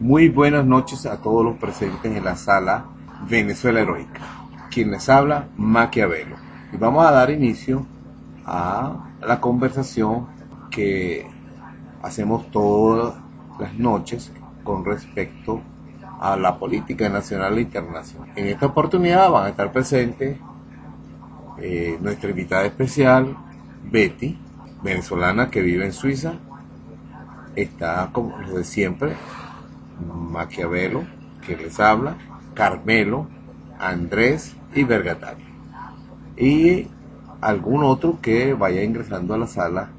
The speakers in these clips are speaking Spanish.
Muy buenas noches a todos los presentes en la sala Venezuela Heroica. Quien les habla, Maquiavelo. Y vamos a dar inicio a la conversación que hacemos todas las noches con respecto a la política nacional e internacional. En esta oportunidad van a estar presentes nuestra invitada especial, Betty, venezolana que vive en Suiza. Está, como lo de siempre, Maquiavelo, que les habla, Carmelo, Andrés y Vergatario. Y algún otro que vaya ingresando a la sala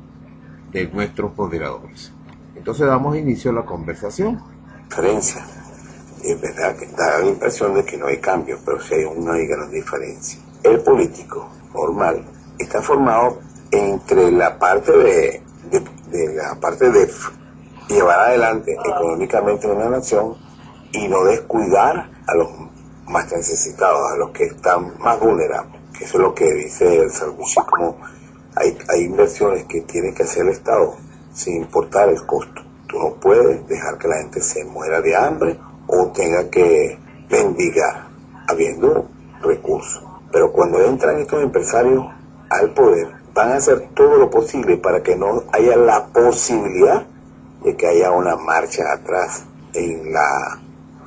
de nuestros moderadores. Entonces damos inicio a la conversación. Diferencia. Es verdad que da la impresión de que no hay cambio, pero sí hay una gran diferencia. El político normal está formado entre la parte de llevar adelante económicamente una nación y no descuidar a los más necesitados, a los que están más vulnerables. Que eso es lo que dice el Sarkozy, como hay inversiones que tiene que hacer el Estado sin importar el costo. Tú no puedes dejar que la gente se muera de hambre o tenga que mendigar habiendo recursos. Pero cuando entran estos empresarios al poder, van a hacer todo lo posible para que no haya la posibilidad de que haya una marcha atrás en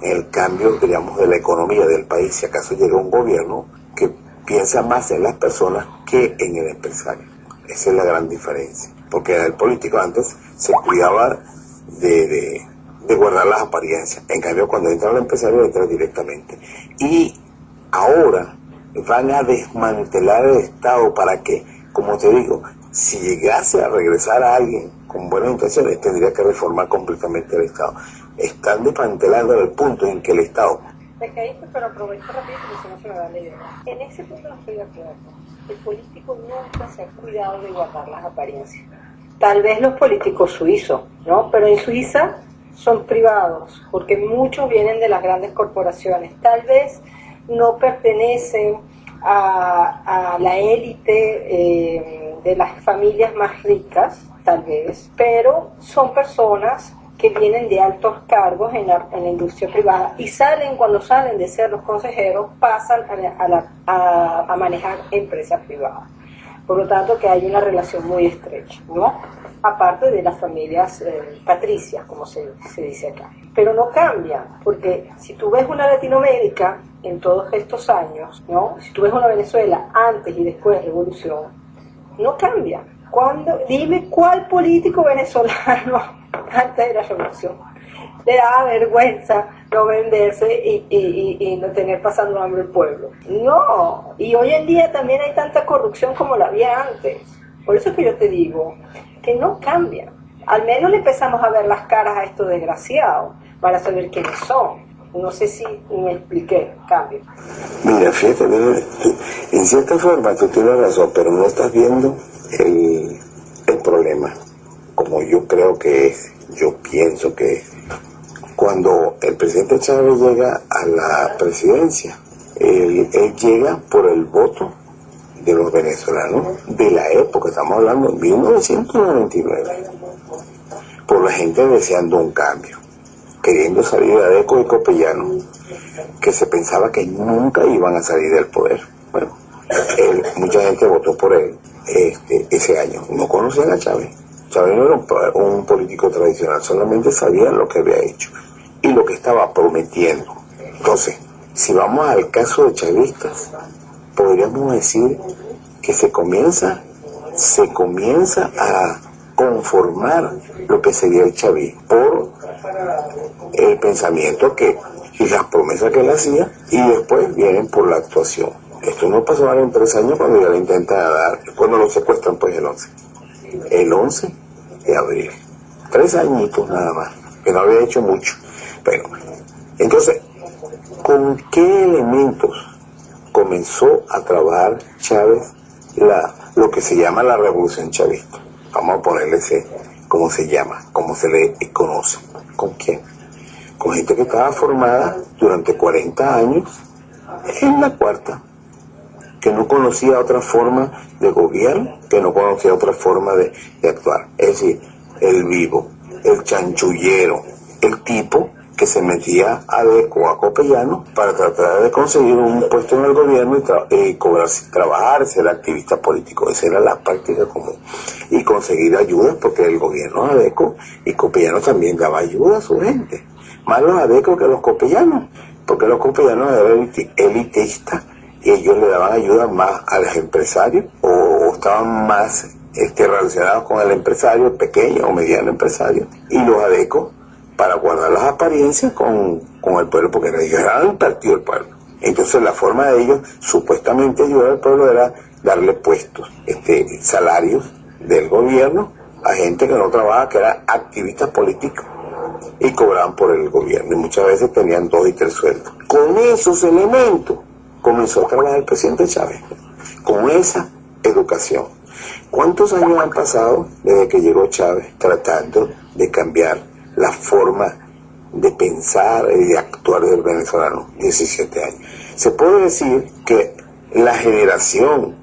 el cambio, digamos, de la economía del país, si acaso llega un gobierno que piensa más en las personas que en el empresario. Esa es la gran diferencia, porque el político antes se cuidaba de guardar las apariencias, en cambio cuando entra el empresario entra directamente. Y ahora van a desmantelar el Estado para que, como te digo, si llegase a regresar a alguien con buenas intenciones, tendría que reformar completamente el Estado. Están desmantelando el punto en que el Estado... Te caíste, pero aprovecho rápido porque si no se me da la idea. En ese punto no estoy de acuerdo. El político nunca se ha cuidado de guardar las apariencias. Tal vez los políticos suizos, ¿no? Pero en Suiza son privados, porque muchos vienen de las grandes corporaciones. Tal vez no pertenecen a la élite de las familias más ricas, tal vez, pero son personas que vienen de altos cargos en la industria privada y cuando salen de ser los consejeros, pasan a manejar empresas privadas. Por lo tanto, que hay una relación muy estrecha, ¿no? Aparte de las familias patricias, como se dice acá. Pero no cambia, porque si tú ves una Latinoamérica en todos estos años, ¿no? Si tú ves una Venezuela antes y después de Revolución, no cambia. Dime cuál político venezolano antes de la Revolución le daba vergüenza no venderse y no tener pasando hambre el pueblo. No, y hoy en día también hay tanta corrupción como la había antes. Por eso es que yo te digo que no cambia. Al menos le empezamos a ver las caras a estos desgraciados para saber quiénes son. No sé si me expliqué, cambio. Mira, fíjate, en cierta forma tú tienes razón, pero no estás viendo el problema como yo creo que es, yo pienso que es. Cuando el presidente Chávez llega a la presidencia, él llega por el voto de los venezolanos de la época, estamos hablando de 1999, por la gente deseando un cambio, queriendo salir de Adeco y Copellano, que se pensaba que nunca iban a salir del poder. Bueno, mucha gente votó por él ese año. No conocían a Chávez. Chávez no era un político tradicional, solamente sabían lo que había hecho y lo que estaba prometiendo. Entonces, si vamos al caso de chavistas, podríamos decir que se comienza a conformar lo que sería el chavismo por el pensamiento y las promesas que él hacía, y después vienen por la actuación. Esto no pasó en 3 años cuando ya le intentan dar, cuando lo secuestran pues el 11 de abril. 3 añitos nada más, que no había hecho mucho. Pero, entonces, ¿con qué elementos comenzó a trabajar Chávez lo que se llama la revolución chavista? Vamos a ponerle cómo se llama, cómo se le conoce. ¿Con quién? Con gente que estaba formada durante 40 años en la cuarta, que no conocía otra forma de gobierno, que no conocía otra forma de actuar. Es decir, el vivo, el chanchullero, el tipo que se metía a ADECO o a Copellano para tratar de conseguir un puesto en el gobierno y trabajar, ser activista político. Esa era la práctica común. Y conseguir ayudas, porque el gobierno ADECO y Copellano también daba ayuda a su gente. Más los ADECO que los copellanos, porque los copellanos eran elitistas y ellos le daban ayuda más a los empresarios o estaban más relacionados con el empresario, pequeño o mediano empresario, y los ADECO para guardar las apariencias con el pueblo, porque ellos eran el partido del pueblo. Entonces la forma de ellos supuestamente ayudar al pueblo era darle puestos, salarios del gobierno a gente que no trabaja, que eran activistas políticos y cobraban por el gobierno, y muchas veces tenían 2 y 3 sueldos. Con esos elementos comenzó a trabajar el presidente Chávez, con esa educación. ¿Cuántos años han pasado desde que llegó Chávez tratando de cambiar la forma de pensar y de actuar del venezolano? 17 años. Se puede decir que la generación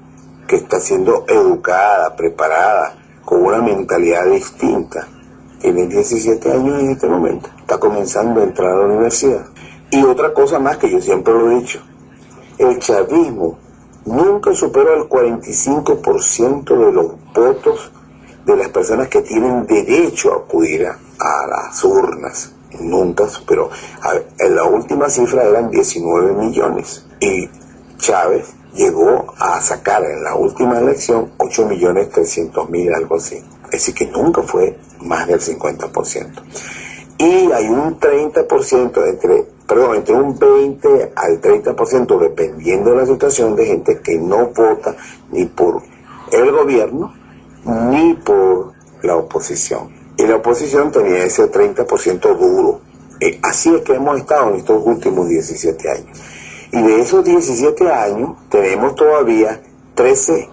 que está siendo educada, preparada, con una mentalidad distinta, tiene 17 años en este momento, está comenzando a entrar a la universidad. Y otra cosa más que yo siempre lo he dicho, el chavismo nunca superó el 45% de los votos de las personas que tienen derecho a acudir a las urnas. Nunca superó. En la última cifra eran 19 millones. Y Chávez llegó a sacar en la última elección 8.300.000, algo así. Es decir, que nunca fue más del 50%. Y hay un 30% entre un 20 al 30%, dependiendo de la situación, de gente que no vota ni por el gobierno ni por la oposición. Y la oposición tenía ese 30% duro. Así es que hemos estado en estos últimos 17 años. Y de esos 17 años tenemos todavía 13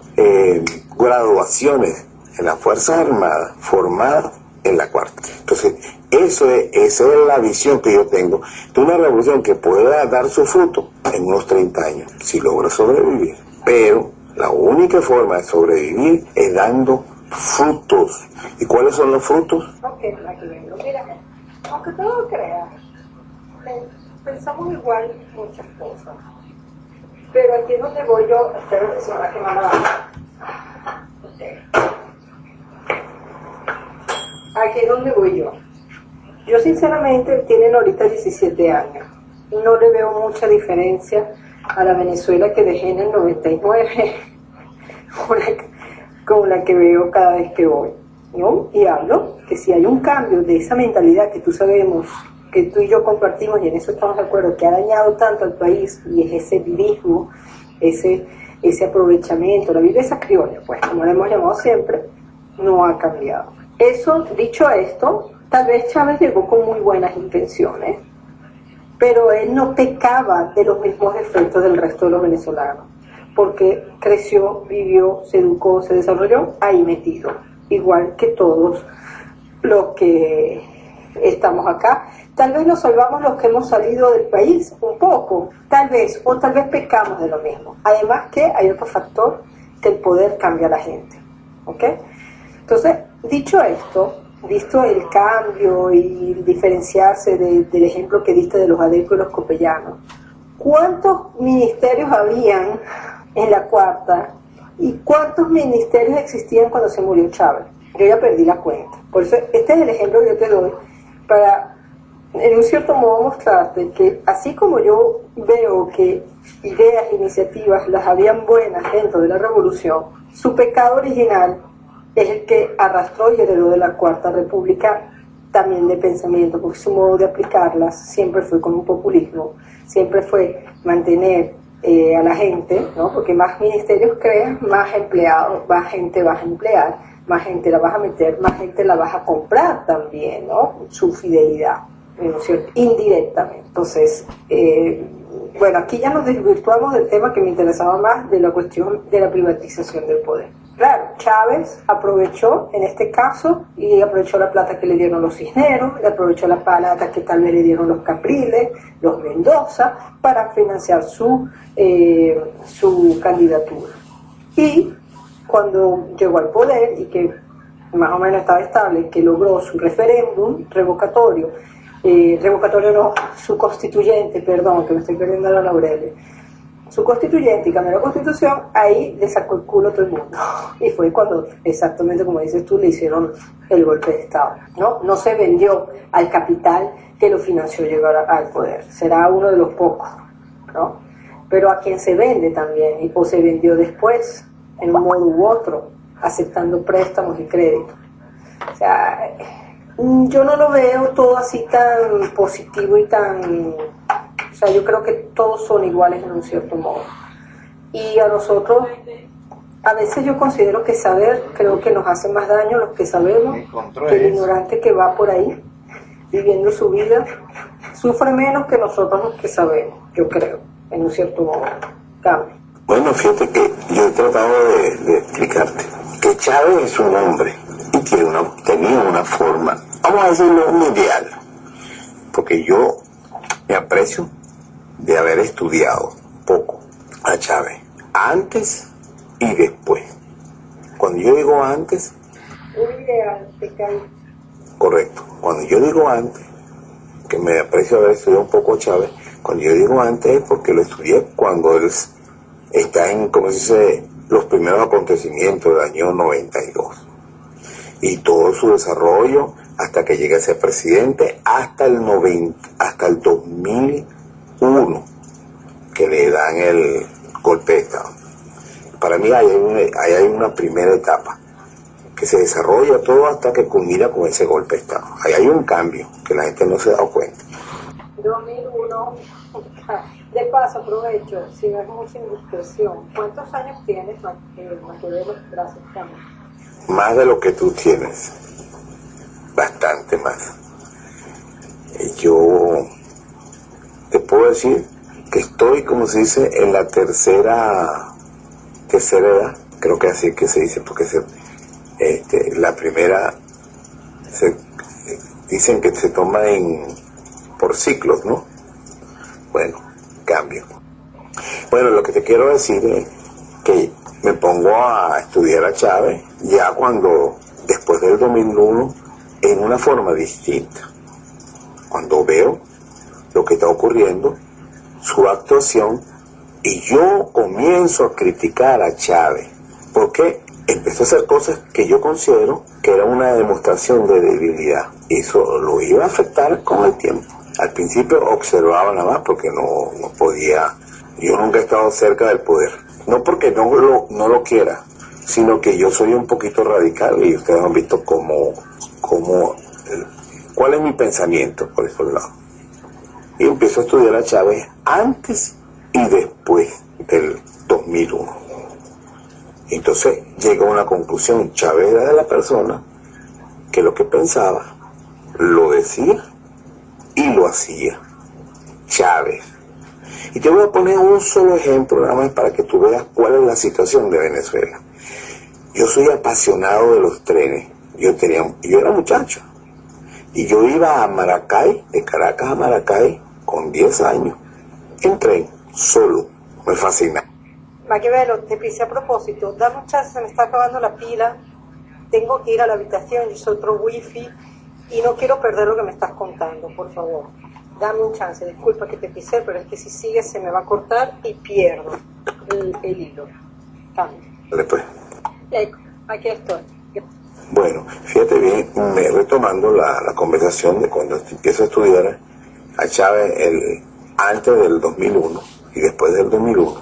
graduaciones en las Fuerzas Armadas formadas en la cuarta. Entonces, esa es la visión que yo tengo de una revolución que pueda dar su fruto en unos 30 años, si logra sobrevivir. Pero la única forma de sobrevivir es dando frutos. ¿Y cuáles son los frutos? Ok, aquí vengo. Mira, aunque tú no lo creas, pensamos igual en muchas cosas. Pero aquí es donde voy yo, espero que se me va a quemar la mano. Aquí es donde voy yo. Yo sinceramente, tienen ahorita 17 años. No le veo mucha diferencia a la Venezuela que dejé en el 99 con la que veo cada vez que voy, ¿no? Y hablo que si hay un cambio de esa mentalidad que tú sabemos, que tú y yo compartimos, y en eso estamos de acuerdo, que ha dañado tanto al país, y es ese vivismo, ese aprovechamiento, la viveza criolla, pues como la hemos llamado siempre, no ha cambiado. Eso, dicho esto, tal vez Chávez llegó con muy buenas intenciones, pero él no pecaba de los mismos efectos del resto de los venezolanos, porque creció, vivió, se educó, se desarrolló ahí metido, igual que todos los que estamos acá. Tal vez nos salvamos los que hemos salido del país un poco, tal vez, o tal vez pecamos de lo mismo. Además que hay otro factor, que el poder cambia a la gente, ¿ok? Entonces, dicho esto, visto el cambio y diferenciarse del ejemplo que diste de los ADECO y los copellanos, ¿cuántos ministerios habían en la cuarta y cuántos ministerios existían cuando se murió Chávez? Yo ya perdí la cuenta. Por eso, este es el ejemplo que yo te doy para, en un cierto modo, mostrarte que así como yo veo que ideas, iniciativas, las habían buenas dentro de la revolución, su pecado original es el que arrastró y heredó de la Cuarta República también de pensamiento, porque su modo de aplicarlas siempre fue con un populismo, siempre fue mantener a la gente, ¿no? Porque más ministerios creas, más empleados, más gente vas a emplear, más gente la vas a meter, más gente la vas a comprar también, ¿no? Su fidelidad, ¿no es cierto? Indirectamente. Entonces, bueno, aquí ya nos desvirtuamos del tema que me interesaba más, de la cuestión de la privatización del poder. Claro, Chávez aprovechó en este caso, y aprovechó la plata que le dieron los Cisneros, le aprovechó la plata que tal vez le dieron los Capriles, los Mendoza, para financiar su candidatura. Y cuando llegó al poder, y que más o menos estaba estable, que logró su referéndum revocatorio revocatorio no, su constituyente, perdón, que me estoy perdiendo la laureles, su constituyente y cambió la constitución, ahí le sacó el culo a todo el mundo. Y fue cuando, exactamente como dices tú, le hicieron el golpe de Estado. No se vendió al capital que lo financió llegar al poder. Será uno de los pocos, ¿no? Pero a quien se vende también, o se vendió después, en un modo u otro, aceptando préstamos y créditos. O sea, yo no lo veo todo así tan positivo y tan... O sea, yo creo que todos son iguales en un cierto modo. Y a nosotros, a veces yo considero que saber, creo que nos hace más daño los que sabemos, que el ignorante que va por ahí, viviendo su vida, sufre menos que nosotros los que sabemos, yo creo, en un cierto modo. Cambio. Bueno, fíjate que yo he tratado de explicarte que Chávez es un hombre y tenía una forma, vamos a decirlo, un ideal, porque yo me aprecio de haber estudiado poco a Chávez, antes y después. Cuando yo digo antes, Un ideal, te cae. correcto, cuando yo digo antes, que me aprecio haber estudiado un poco a Chávez, cuando yo digo antes es porque lo estudié cuando él está en, como se dice, los primeros acontecimientos del año 92 y todo su desarrollo hasta que llegue a ser presidente hasta el 2001 que le dan el golpe de Estado. Para mí ahí hay una primera etapa que se desarrolla todo hasta que culmina con ese golpe de Estado. Ahí hay un cambio que la gente no se ha dado cuenta. 2001, de paso aprovecho, si no es mucha indiscreción, ¿cuántos años tienes, Maquiavelo? Gracias, Carmen. Más de lo que tú tienes, bastante más. Yo te puedo decir que estoy, como se dice, en la tercera edad, creo que así que se dice, porque la primera dicen que se toma por ciclos, ¿no? Bueno, cambio. Bueno, lo que te quiero decir es que me pongo a estudiar a Chávez ya después del 2001, en una forma distinta. Cuando veo lo que está ocurriendo, su actuación, y yo comienzo a criticar a Chávez, porque empezó a hacer cosas que yo considero que era una demostración de debilidad. Y eso lo iba a afectar con el tiempo. Al principio observaba nada más porque no podía. Yo nunca he estado cerca del poder. No porque no lo quiera, sino que yo soy un poquito radical y ustedes han visto cuál es mi pensamiento por esos lados. Y empiezo a estudiar a Chávez antes y después del 2001. Entonces llega a una conclusión. Chávez era de la persona que lo que pensaba lo decía y lo hacía. Chávez. Y te voy a poner un solo ejemplo nada más para que tú veas cuál es la situación de Venezuela. Yo soy apasionado de los trenes. Yo era muchacho y yo iba a Maracay, de Caracas a Maracay, con 10 años, en tren, solo. Me fascina. Maquiavelo, te pisé a propósito, dame un chance, se me está acabando la pila, tengo que ir a la habitación, yo soy otro wifi y no quiero perder lo que me estás contando, por favor. Dame un chance, disculpa que te pisé, pero es que si sigues se me va a cortar y pierdo el hilo. Cambio. Después. Aquí estoy. Bueno, fíjate bien, retomando la conversación de cuando empiezo a estudiar a Chávez antes del 2001 y después del 2001,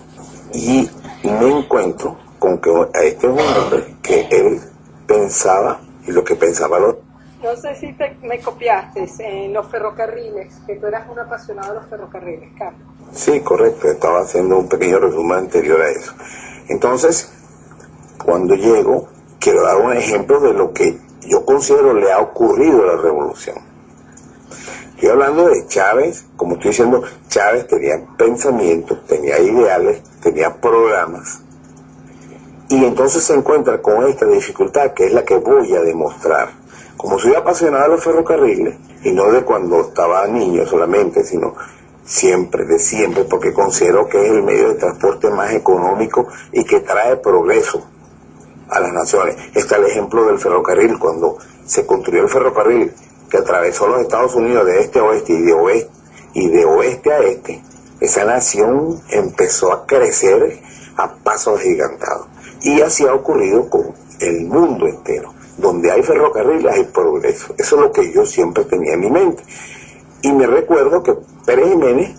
y me encuentro con que este es un hombre que él pensaba y lo que pensaba lo... No sé si me copiaste en los ferrocarriles, que tú eras un apasionado de los ferrocarriles, Carlos. Sí, correcto, estaba haciendo un pequeño resumen anterior a eso. Entonces, cuando llego, quiero dar un ejemplo de lo que yo considero le ha ocurrido a la revolución. Estoy hablando de Chávez, como estoy diciendo, Chávez tenía pensamientos, tenía ideales, tenía programas, y entonces se encuentra con esta dificultad que es la que voy a demostrar. Como soy apasionado de los ferrocarriles, y no de cuando estaba niño solamente, sino siempre, porque considero que es el medio de transporte más económico y que trae progreso a las naciones. Está el ejemplo del ferrocarril. Cuando se construyó el ferrocarril, que atravesó los Estados Unidos de este a oeste y de oeste a este, esa nación empezó a crecer a pasos agigantados. Y así ha ocurrido con el mundo entero. Donde hay ferrocarriles hay progreso. Eso es lo que yo siempre tenía en mi mente. Y me recuerdo que Pérez Jiménez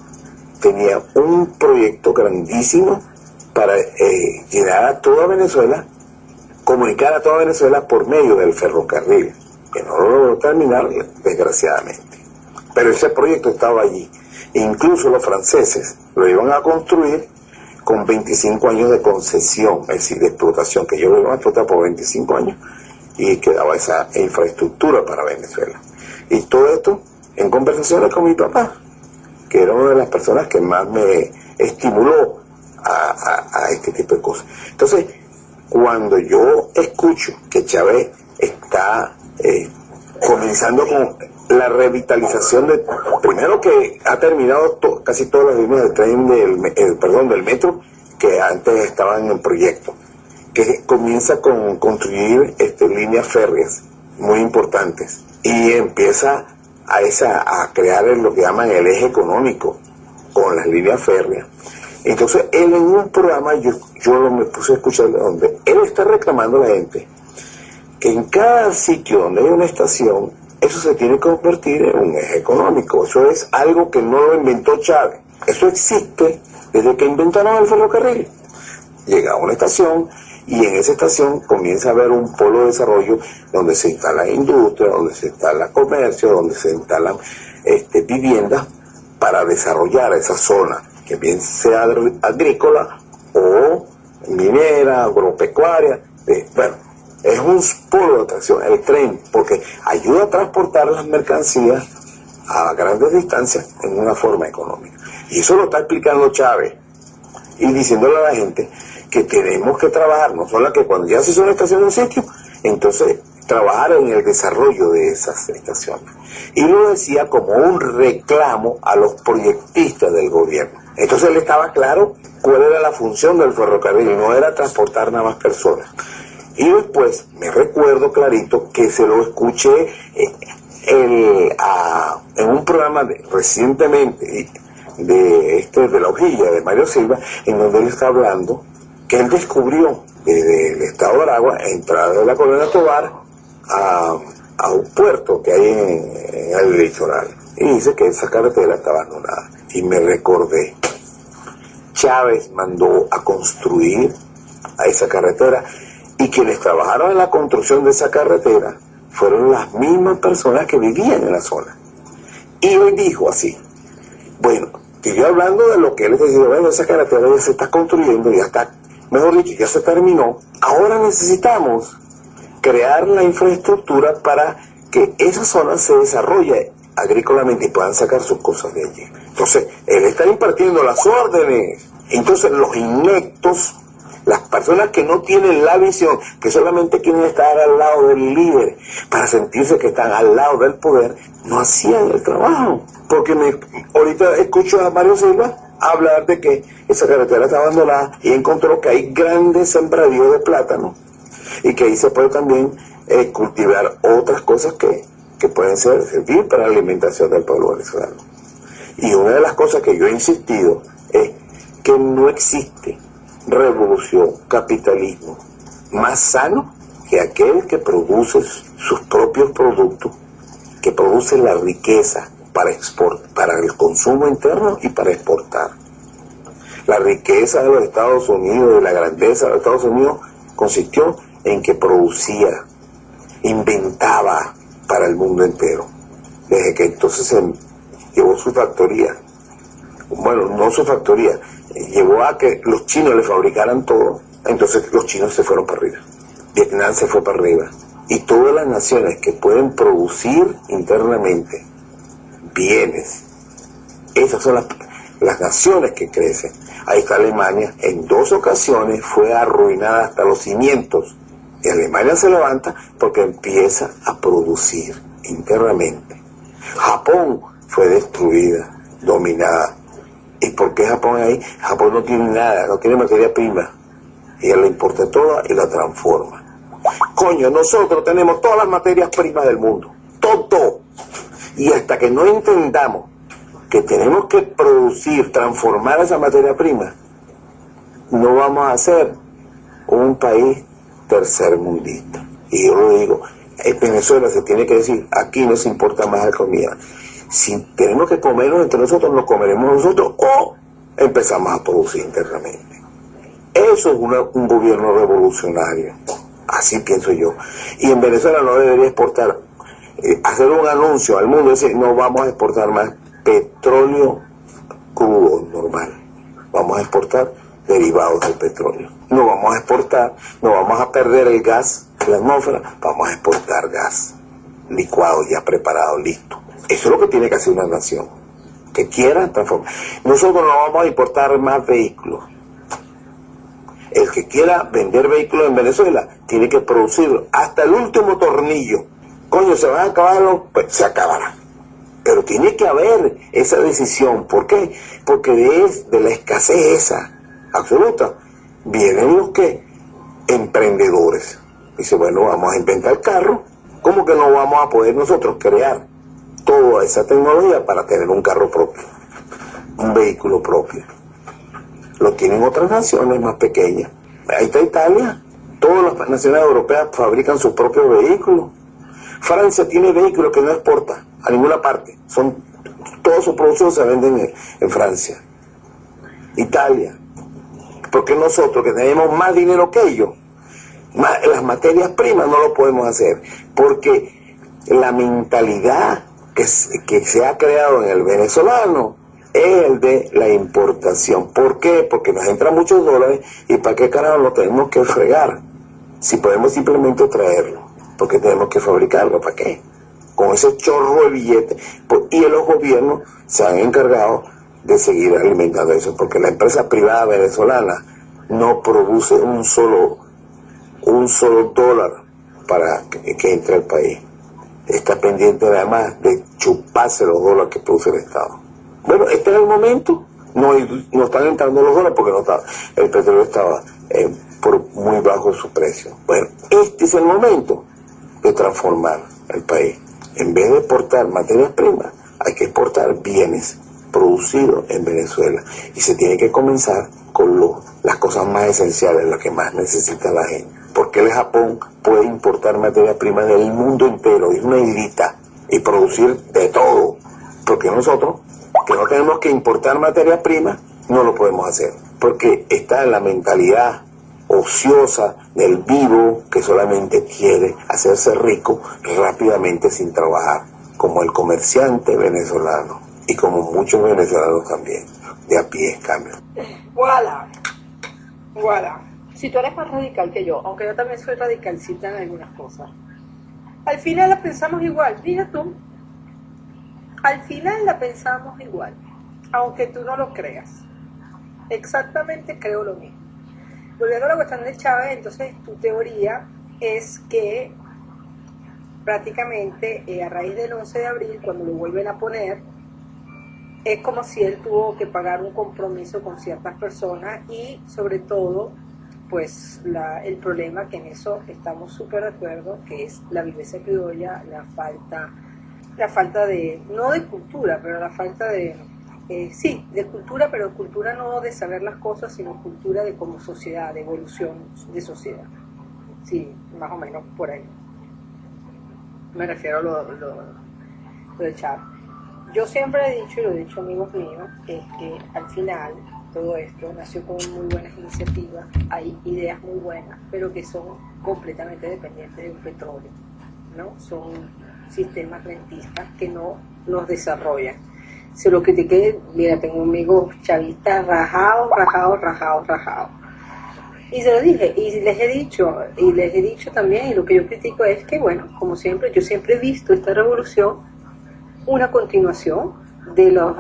tenía un proyecto grandísimo para llegar a toda Venezuela, comunicar a toda Venezuela por medio del ferrocarril, que no lo logró terminar, desgraciadamente. Pero ese proyecto estaba allí. Incluso los franceses lo iban a construir con 25 años de concesión, es decir, de explotación, que ellos lo iban a explotar por 25 años y quedaba esa infraestructura para Venezuela. Y todo esto en conversaciones con mi papá, que era una de las personas que más me estimuló a este tipo de cosas. Entonces, cuando yo escucho que Chávez está comenzando con la revitalización de, primero que ha terminado casi todas las líneas del tren del metro que antes estaban en proyecto, que comienza con construir líneas férreas muy importantes y empieza a crear lo que llaman el eje económico con las líneas férreas. Entonces él en un programa, yo me puse a escuchar donde él está reclamando a la gente que en cada sitio donde hay una estación, eso se tiene que convertir en un eje económico. Eso es algo que no lo inventó Chávez. Eso existe desde que inventaron el ferrocarril. Llega a una estación y en esa estación comienza a haber un polo de desarrollo donde se instala industria, donde se instala comercio, donde se instalan viviendas para desarrollar esa zona, que bien sea agrícola o minera, agropecuaria. Bueno, es un polo de atracción, el tren, porque ayuda a transportar las mercancías a grandes distancias en una forma económica. Y eso lo está explicando Chávez y diciéndole a la gente que tenemos que trabajar, no solo que cuando ya se hizo una estación en un sitio, entonces trabajar en el desarrollo de esas estaciones. Y lo decía como un reclamo a los proyectistas del gobierno. Entonces le estaba claro cuál era la función del ferrocarril, no era transportar nada más personas. Y después me recuerdo clarito que se lo escuché en un programa recientemente de La Hojilla, de Mario Silva, en donde él está hablando que él descubrió desde el estado de Aragua, entrada de la Colonia Tovar, a un puerto que hay en el litoral. Y dice que esa carretera está abandonada. Y me recordé, Chávez mandó a construir a esa carretera y quienes trabajaron en la construcción de esa carretera fueron las mismas personas que vivían en la zona. Y él dijo así, bueno, estoy hablando de lo que él está diciendo, bueno, esa carretera ya se está construyendo, ya está, mejor dicho, ya se terminó, ahora necesitamos crear la infraestructura para que esa zona se desarrolle agrícolamente y puedan sacar sus cosas de allí. Entonces, él está impartiendo las órdenes. Entonces, los ineptos, las personas que no tienen la visión, que solamente quieren estar al lado del líder para sentirse que están al lado del poder, no hacían el trabajo. Porque ahorita escucho a Mario Silva hablar de que esa carretera está abandonada y encontró que hay grandes sembradíos de plátano y que ahí se puede también cultivar otras cosas que pueden servir para la alimentación del pueblo venezolano. Y una de las cosas que yo he insistido es que no existe revolución, capitalismo más sano que aquel que produce sus propios productos, que produce la riqueza para el consumo interno y para exportar. La riqueza de los Estados Unidos, de la grandeza de los Estados Unidos, consistió en que producía, inventaba para el mundo entero. Desde que entonces se llevó su factoría, bueno, no su factoría, llevó a que los chinos le fabricaran todo, entonces los chinos se fueron para arriba, Vietnam se fue para arriba, y todas las naciones que pueden producir internamente bienes, esas son las naciones que crecen. Ahí está Alemania, en 2 ocasiones fue arruinada hasta los cimientos, y Alemania se levanta porque empieza a producir internamente. Japón fue destruida, dominada. ¿Y por qué Japón ahí? Japón no tiene nada, no tiene materia prima. Ella la importa toda y la transforma. Coño, nosotros tenemos todas las materias primas del mundo. Todo. Y hasta que no entendamos que tenemos que producir, transformar esa materia prima, no vamos a ser un país tercermundista. Y yo lo digo, en Venezuela se tiene que decir, aquí no se importa más la comida. Si tenemos que comernos entre nosotros, nos comeremos nosotros o empezamos a producir internamente. Eso es un gobierno revolucionario, así pienso yo. Y en Venezuela no debería exportar, hacer un anuncio al mundo, decir, no vamos a exportar más petróleo crudo normal, vamos a exportar derivados del petróleo. No vamos a exportar, no vamos a perder el gas en la atmósfera, vamos a exportar gas licuado, ya preparado, listo. Eso es lo que tiene que hacer una nación, que quiera transformar. Nosotros no vamos a importar más vehículos. El que quiera vender vehículos en Venezuela tiene que producirlo hasta el último tornillo. Coño, se van a acabar, pues se acabará. Pero tiene que haber esa decisión. ¿Por qué? Porque de la escasez esa absoluta vienen los que emprendedores. Dice, bueno, vamos a inventar carros. ¿Cómo que no vamos a poder nosotros crear toda esa tecnología para tener un carro propio, un vehículo propio? Lo tienen otras naciones más pequeñas. Ahí está Italia. Todas las naciones europeas fabrican sus propios vehículos. Francia tiene vehículos que no exporta a ninguna parte. Toda su producción se vende en Francia. Italia. Porque nosotros, que tenemos más dinero que ellos, las materias primas no lo podemos hacer. Porque la mentalidad que se ha creado en el venezolano es el de la importación. ¿Por qué? Porque nos entran muchos dólares y ¿para qué carajo lo tenemos que fregar? Si podemos simplemente traerlo, porque tenemos que fabricarlo, ¿para qué? Con ese chorro de billetes. Y los gobiernos se han encargado de seguir alimentando eso, porque la empresa privada venezolana no produce un solo dólar para que entre al país. Está pendiente además de chuparse los dólares que produce el Estado. Bueno, este es el momento. No están entrando los dólares porque el petróleo estaba por muy bajo su precio. Bueno, este es el momento de transformar el país. En vez de exportar materias primas, hay que exportar bienes producidos en Venezuela. Y se tiene que comenzar con las cosas más esenciales, las que más necesita la gente. Porque el Japón puede importar materias primas del mundo entero, es una islita, y producir de todo. Porque nosotros, que no tenemos que importar materias primas, no lo podemos hacer. Porque está en la mentalidad ociosa del vivo que solamente quiere hacerse rico rápidamente sin trabajar, como el comerciante venezolano y como muchos venezolanos también, de a pie, cambio. Voilà. Si tú eres más radical que yo, aunque yo también soy radicalcita en algunas cosas, al final la pensamos igual. Mira tú, al final la pensamos igual, aunque tú no lo creas. Exactamente creo lo mismo. Volviendo a la cuestión de Chávez, entonces tu teoría es que prácticamente a raíz del 11 de abril, cuando lo vuelven a poner, es como si él tuvo que pagar un compromiso con ciertas personas y sobre todo, pues el problema, que en eso estamos súper de acuerdo, que es la viveza criolla, la falta de, no de cultura, pero la falta de, sí, de cultura, pero cultura no de saber las cosas, sino cultura de como sociedad, de evolución de sociedad. Sí, más o menos por ahí. Me refiero a lo de Chávez. Yo siempre he dicho, y lo he dicho amigos míos, es que al final todo esto nació con muy buenas iniciativas, hay ideas muy buenas, pero que son completamente dependientes de un petróleo, ¿no? Son sistemas rentistas que no nos desarrollan. Se lo critiqué, mira, tengo amigos chavistas rajados. Y se lo dije, y les he dicho también, y lo que yo critico es que, bueno, como siempre, yo siempre he visto esta revolución una continuación de los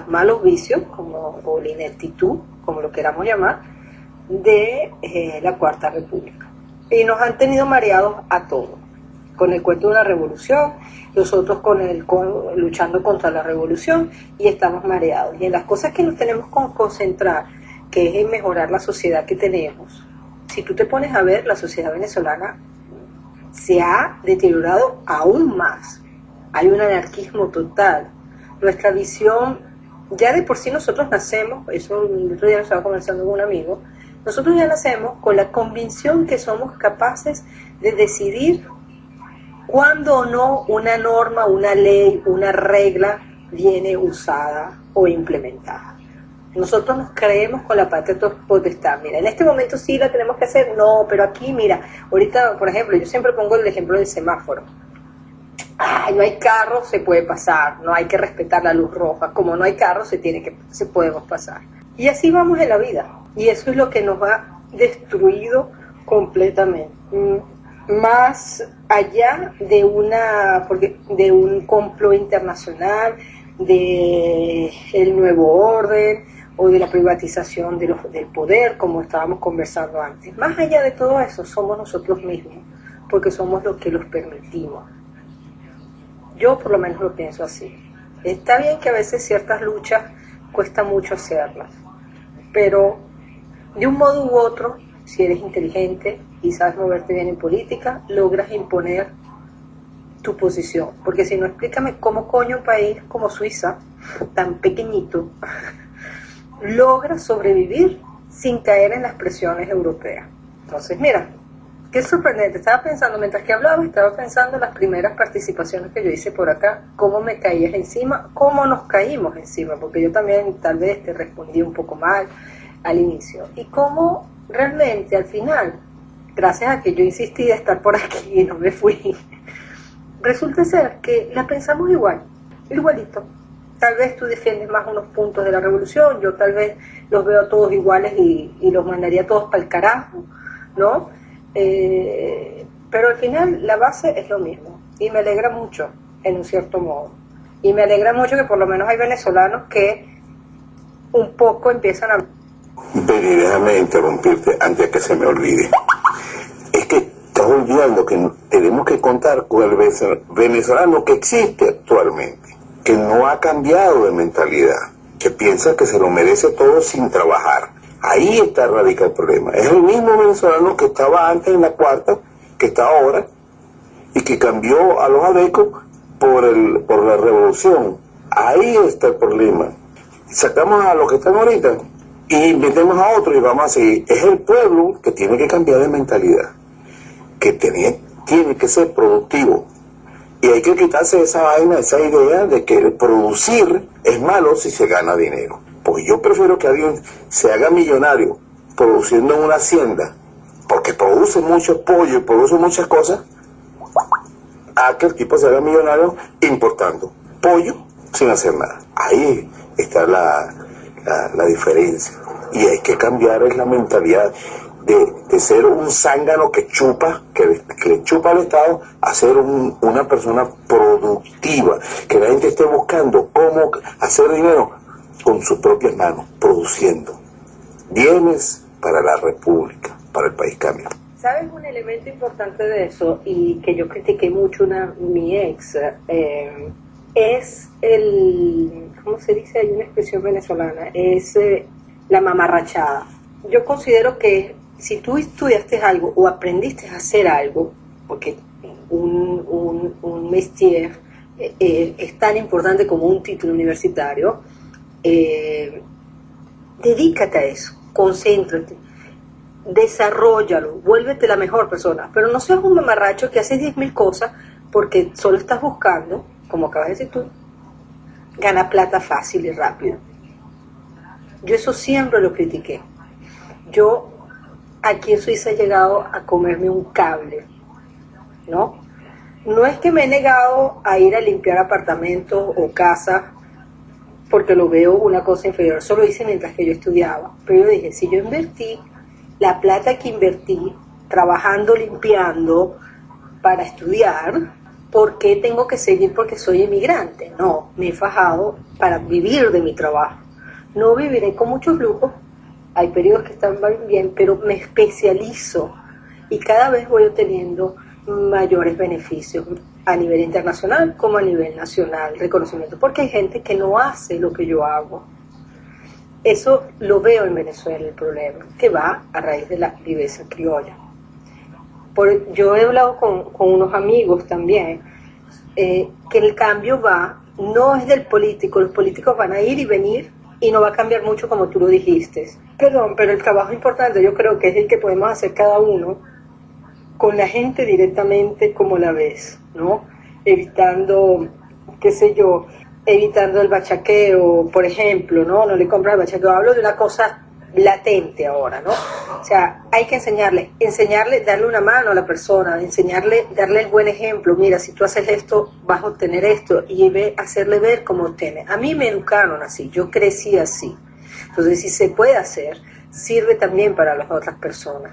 malos vicios, o la ineptitud, como lo queramos llamar, de la Cuarta República. Y nos han tenido mareados a todos, con el cuento de una revolución, nosotros luchando contra la revolución, y estamos mareados. Y en las cosas que nos tenemos que concentrar, que es en mejorar la sociedad que tenemos. Si tú te pones a ver, la sociedad venezolana se ha deteriorado aún más. hay un anarquismo total. Nuestra visión, ya de por sí nosotros nacemos, eso el otro día lo estaba conversando con un amigo, nosotros ya nacemos con la convicción que somos capaces de decidir cuándo o no una norma, una ley, una regla viene usada o implementada. Nosotros nos creemos con la patria potestad. Mira, en este momento sí la tenemos que hacer, no, pero aquí, mira, ahorita, por ejemplo, yo siempre pongo el ejemplo del semáforo. Ay, no hay carro, se puede pasar, no hay que respetar la luz roja, como no hay carro, se podemos pasar. Y así vamos en la vida, y eso es lo que nos ha destruido completamente. Más allá de de un complot internacional, de el nuevo orden o de la privatización del poder, como estábamos conversando antes. Más allá de todo eso, somos nosotros mismos, porque somos los que los permitimos. Yo por lo menos lo pienso así. Está bien que a veces ciertas luchas cuesta mucho hacerlas, pero de un modo u otro, si eres inteligente y sabes moverte bien en política, logras imponer tu posición. Porque si no, explícame cómo coño un país como Suiza, tan pequeñito, logra sobrevivir sin caer en las presiones europeas. Entonces, mira, qué sorprendente. Estaba pensando, mientras que hablaba, estaba pensando en las primeras participaciones que yo hice por acá, cómo me caías encima, cómo nos caímos encima, porque yo también tal vez te respondí un poco mal al inicio, y cómo realmente al final, gracias a que yo insistí de estar por aquí y no me fui, resulta ser que la pensamos igualito. Tal vez tú defiendes más unos puntos de la revolución, yo tal vez los veo a todos iguales y los mandaría a todos para el carajo, ¿no? Pero al final la base es lo mismo, y me alegra mucho, en un cierto modo. Y me alegra mucho que por lo menos hay venezolanos que un poco empiezan a... Benny, déjame interrumpirte antes de que se me olvide. Es que estás olvidando que tenemos que contar con el venezolano que existe actualmente, que no ha cambiado de mentalidad, que piensa que se lo merece todo sin trabajar. Ahí está radica el problema. Es el mismo venezolano que estaba antes en la cuarta, que está ahora, y que cambió a los adecos por la revolución. Ahí está el problema. Sacamos a los que están ahorita y metemos a otros y vamos a seguir. Es el pueblo que tiene que cambiar de mentalidad, que tiene que ser productivo. Y hay que quitarse esa vaina, esa idea de que producir es malo si se gana dinero. Pues yo prefiero que alguien se haga millonario produciendo en una hacienda, porque produce mucho pollo y produce muchas cosas, a que el tipo se haga millonario importando pollo sin hacer nada. Ahí está la diferencia. Y hay que cambiar es la mentalidad de ser un zángano que le chupa al Estado, a ser una persona productiva, que la gente esté buscando cómo hacer dinero con sus propias manos, produciendo bienes para la República, para el país cambio. ¿Sabes un elemento importante de eso, y que yo critiqué mucho mi ex? Es ¿cómo se dice? Hay una expresión venezolana, es la mamarrachada. Yo considero que si tú estudiaste algo o aprendiste a hacer algo, porque un métier es tan importante como un título universitario, dedícate a eso, concéntrate, desarróllalo, vuélvete la mejor persona, pero no seas un mamarracho que hace 10.000 cosas porque solo estás buscando, como acabas de decir tú, ganar plata fácil y rápido. Yo eso siempre lo critiqué. Yo aquí en Suiza he llegado a comerme un cable, ¿no? No es que me he negado a ir a limpiar apartamentos o casas porque lo veo una cosa inferior, eso lo hice mientras que yo estudiaba, pero yo dije, si yo invertí la plata que invertí trabajando, limpiando para estudiar, ¿por qué tengo que seguir porque soy inmigrante? No, me he fajado para vivir de mi trabajo. No viviré con muchos lujos, hay periodos que están bien, pero me especializo y cada vez voy obteniendo mayores beneficios a nivel internacional como a nivel nacional, reconocimiento, porque hay gente que no hace lo que yo hago. Eso lo veo en Venezuela, el problema, que va a raíz de la viveza criolla. Yo he hablado con unos amigos también que el cambio no es del político, los políticos van a ir y venir y no va a cambiar mucho como tú lo dijiste. Perdón, pero el trabajo importante yo creo que es el que podemos hacer cada uno con la gente directamente como la ves, ¿no? Evitando, qué sé yo, evitando el bachaqueo, por ejemplo, ¿no? No le compras el bachaqueo, hablo de una cosa latente ahora, ¿no? O sea, hay que enseñarle, darle una mano a la persona, darle el buen ejemplo. Mira, si tú haces esto, vas a obtener esto, y hacerle ver cómo obtiene. A mí me educaron así, yo crecí así. Entonces, si se puede hacer, sirve también para las otras personas,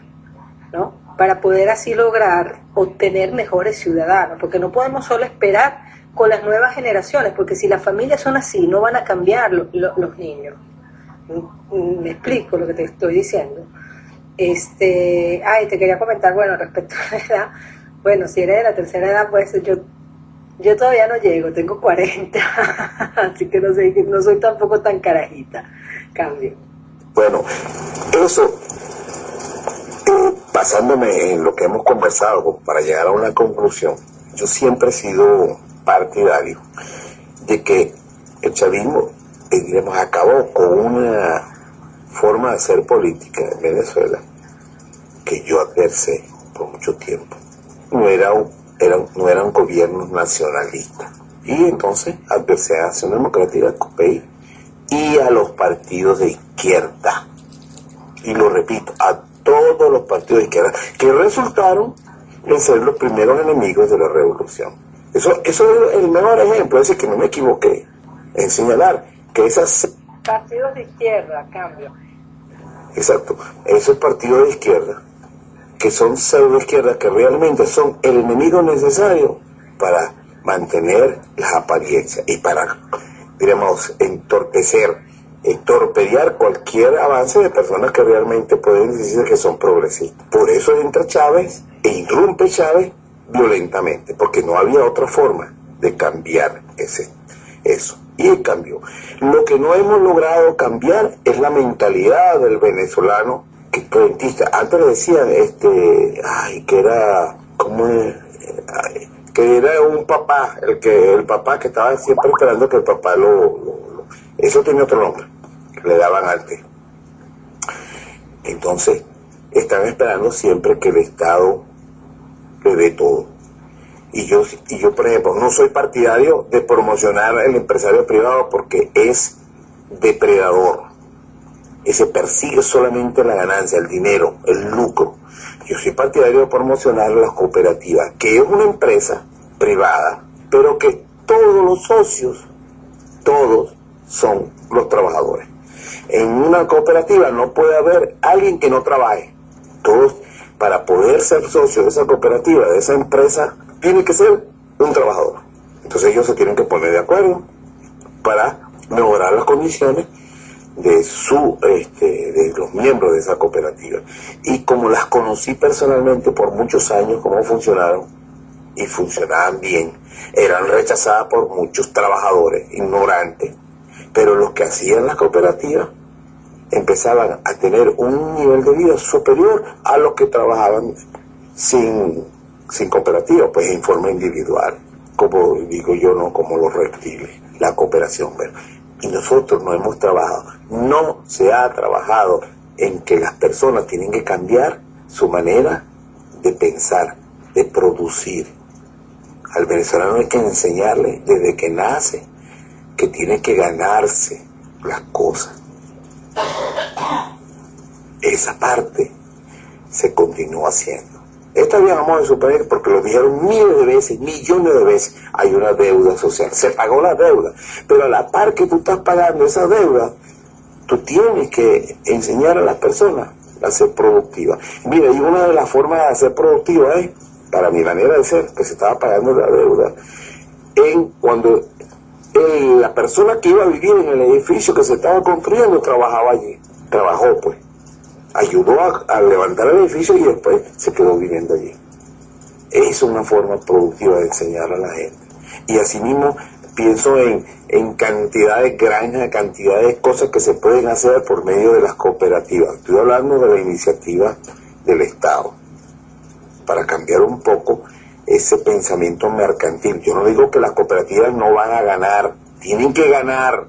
¿no? Para poder así lograr obtener mejores ciudadanos, porque no podemos solo esperar con las nuevas generaciones, porque si las familias son así, no van a cambiar los niños. Me explico lo que te estoy diciendo. Te quería comentar, bueno, respecto a la edad, bueno, si eres de la tercera edad, pues yo todavía no llego, tengo 40, así que no soy tampoco tan carajita. Cambio. Bueno, eso, basándome en lo que hemos conversado para llegar a una conclusión, yo siempre he sido partidario de que el chavismo, digamos, acabó con una forma de hacer política en Venezuela que yo adversé por mucho tiempo. No eran gobiernos nacionalistas. Y entonces adversé a Acción Democrática, COPEI, y a los partidos de izquierda. Y lo repito, a todos los partidos de izquierda, que resultaron en ser los primeros enemigos de la revolución. Eso es el mejor ejemplo, es decir, que no me equivoqué en señalar que esas... Partidos de izquierda, cambio. Exacto, esos partidos de izquierda, que son pseudo izquierdas, que realmente son el enemigo necesario para mantener las apariencias y para, digamos, torpedear cualquier avance de personas que realmente pueden decir que son progresistas. Por eso entra Chávez e irrumpe Chávez violentamente, porque no había otra forma de cambiar eso. Y en cambio, lo que no hemos logrado cambiar es la mentalidad del venezolano que es cuentista. Antes le decían que era, ¿cómo es? Que era un papá, el papá que estaba siempre esperando que el papá eso tenía otro nombre, que le daban arte. Entonces, están esperando siempre que el Estado le dé todo. Y yo, por ejemplo, no soy partidario de promocionar al empresario privado porque es depredador. Ese persigue solamente la ganancia, el dinero, el lucro. Yo soy partidario de promocionar las cooperativas, que es una empresa privada, pero que todos los socios, todos son los trabajadores. En una cooperativa no puede haber alguien que no trabaje. Todos, para poder ser socio de esa cooperativa, de esa empresa, tiene que ser un trabajador. Entonces ellos se tienen que poner de acuerdo para mejorar las condiciones de los miembros de esa cooperativa. Y como las conocí personalmente por muchos años, cómo funcionaron, y funcionaban bien, eran rechazadas por muchos trabajadores ignorantes, pero los que hacían las cooperativas empezaban a tener un nivel de vida superior a los que trabajaban sin cooperativa, pues en forma individual, como digo yo, no como los reptiles, la cooperación. Y nosotros no hemos trabajado, no se ha trabajado en que las personas tienen que cambiar su manera de pensar, de producir. Al venezolano hay que enseñarle desde que nace que tiene que ganarse las cosas. Esa parte se continúa haciendo. Esta vez vamos a superar, porque lo dijeron miles de veces, millones de veces, hay una deuda social. Se pagó la deuda, pero a la par que tú estás pagando esa deuda, tú tienes que enseñar a las personas a ser productivas. Mira, y una de las formas de ser productiva es, para mi manera de ser, que se estaba pagando la deuda, cuando la persona que iba a vivir en el edificio que se estaba construyendo trabajaba allí, trabajó pues. Ayudó a levantar el edificio y después se quedó viviendo allí. Es una forma productiva de enseñar a la gente. Y asimismo pienso en cantidad de granjas, cantidad de cosas que se pueden hacer por medio de las cooperativas. Estoy hablando de la iniciativa del Estado, para cambiar un poco ese pensamiento mercantil. Yo no digo que las cooperativas no van a ganar, tienen que ganar,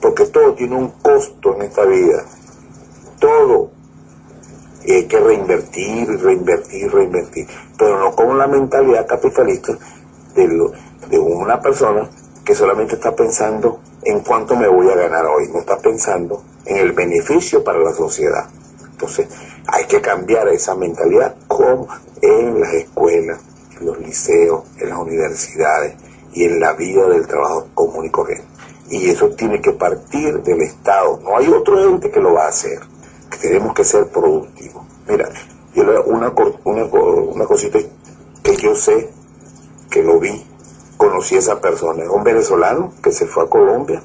porque todo tiene un costo en esta vida, todo. Y hay que reinvertir, pero no con la mentalidad capitalista de una persona que solamente está pensando en cuánto me voy a ganar hoy, no está pensando en el beneficio para la sociedad. Entonces hay que cambiar esa mentalidad como en las escuelas, en los liceos, en las universidades y en la vida del trabajo común y corriente. Y eso tiene que partir del Estado, no hay otro ente que lo va a hacer, que tenemos que ser productivos. Mira, yo una cosita que yo sé, que lo vi, conocí a esa persona, es un venezolano que se fue a Colombia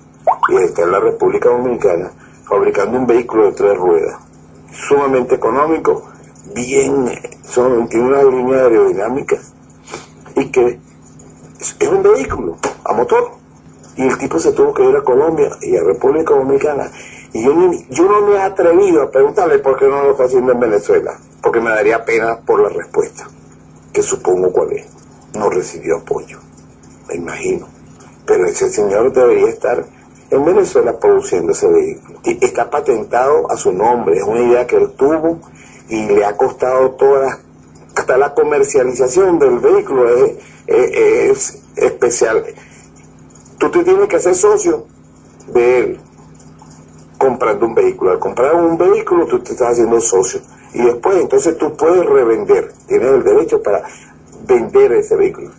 y está en la República Dominicana fabricando un vehículo de 3 ruedas, sumamente económico, tiene una línea aerodinámica y que es un vehículo a motor. Y el tipo se tuvo que ir a Colombia y a República Dominicana. Y yo no me he atrevido a preguntarle por qué no lo está haciendo en Venezuela, porque me daría pena por la respuesta, que supongo cuál es. No recibió apoyo, me imagino. Pero ese señor debería estar en Venezuela produciendo ese vehículo. Y está patentado a su nombre, es una idea que él tuvo y le ha costado hasta la comercialización del vehículo es especial. Tú te tienes que hacer socio de él comprando un vehículo. Al comprar un vehículo tú te estás haciendo socio y después entonces tú puedes revender, tienes el derecho para vender ese vehículo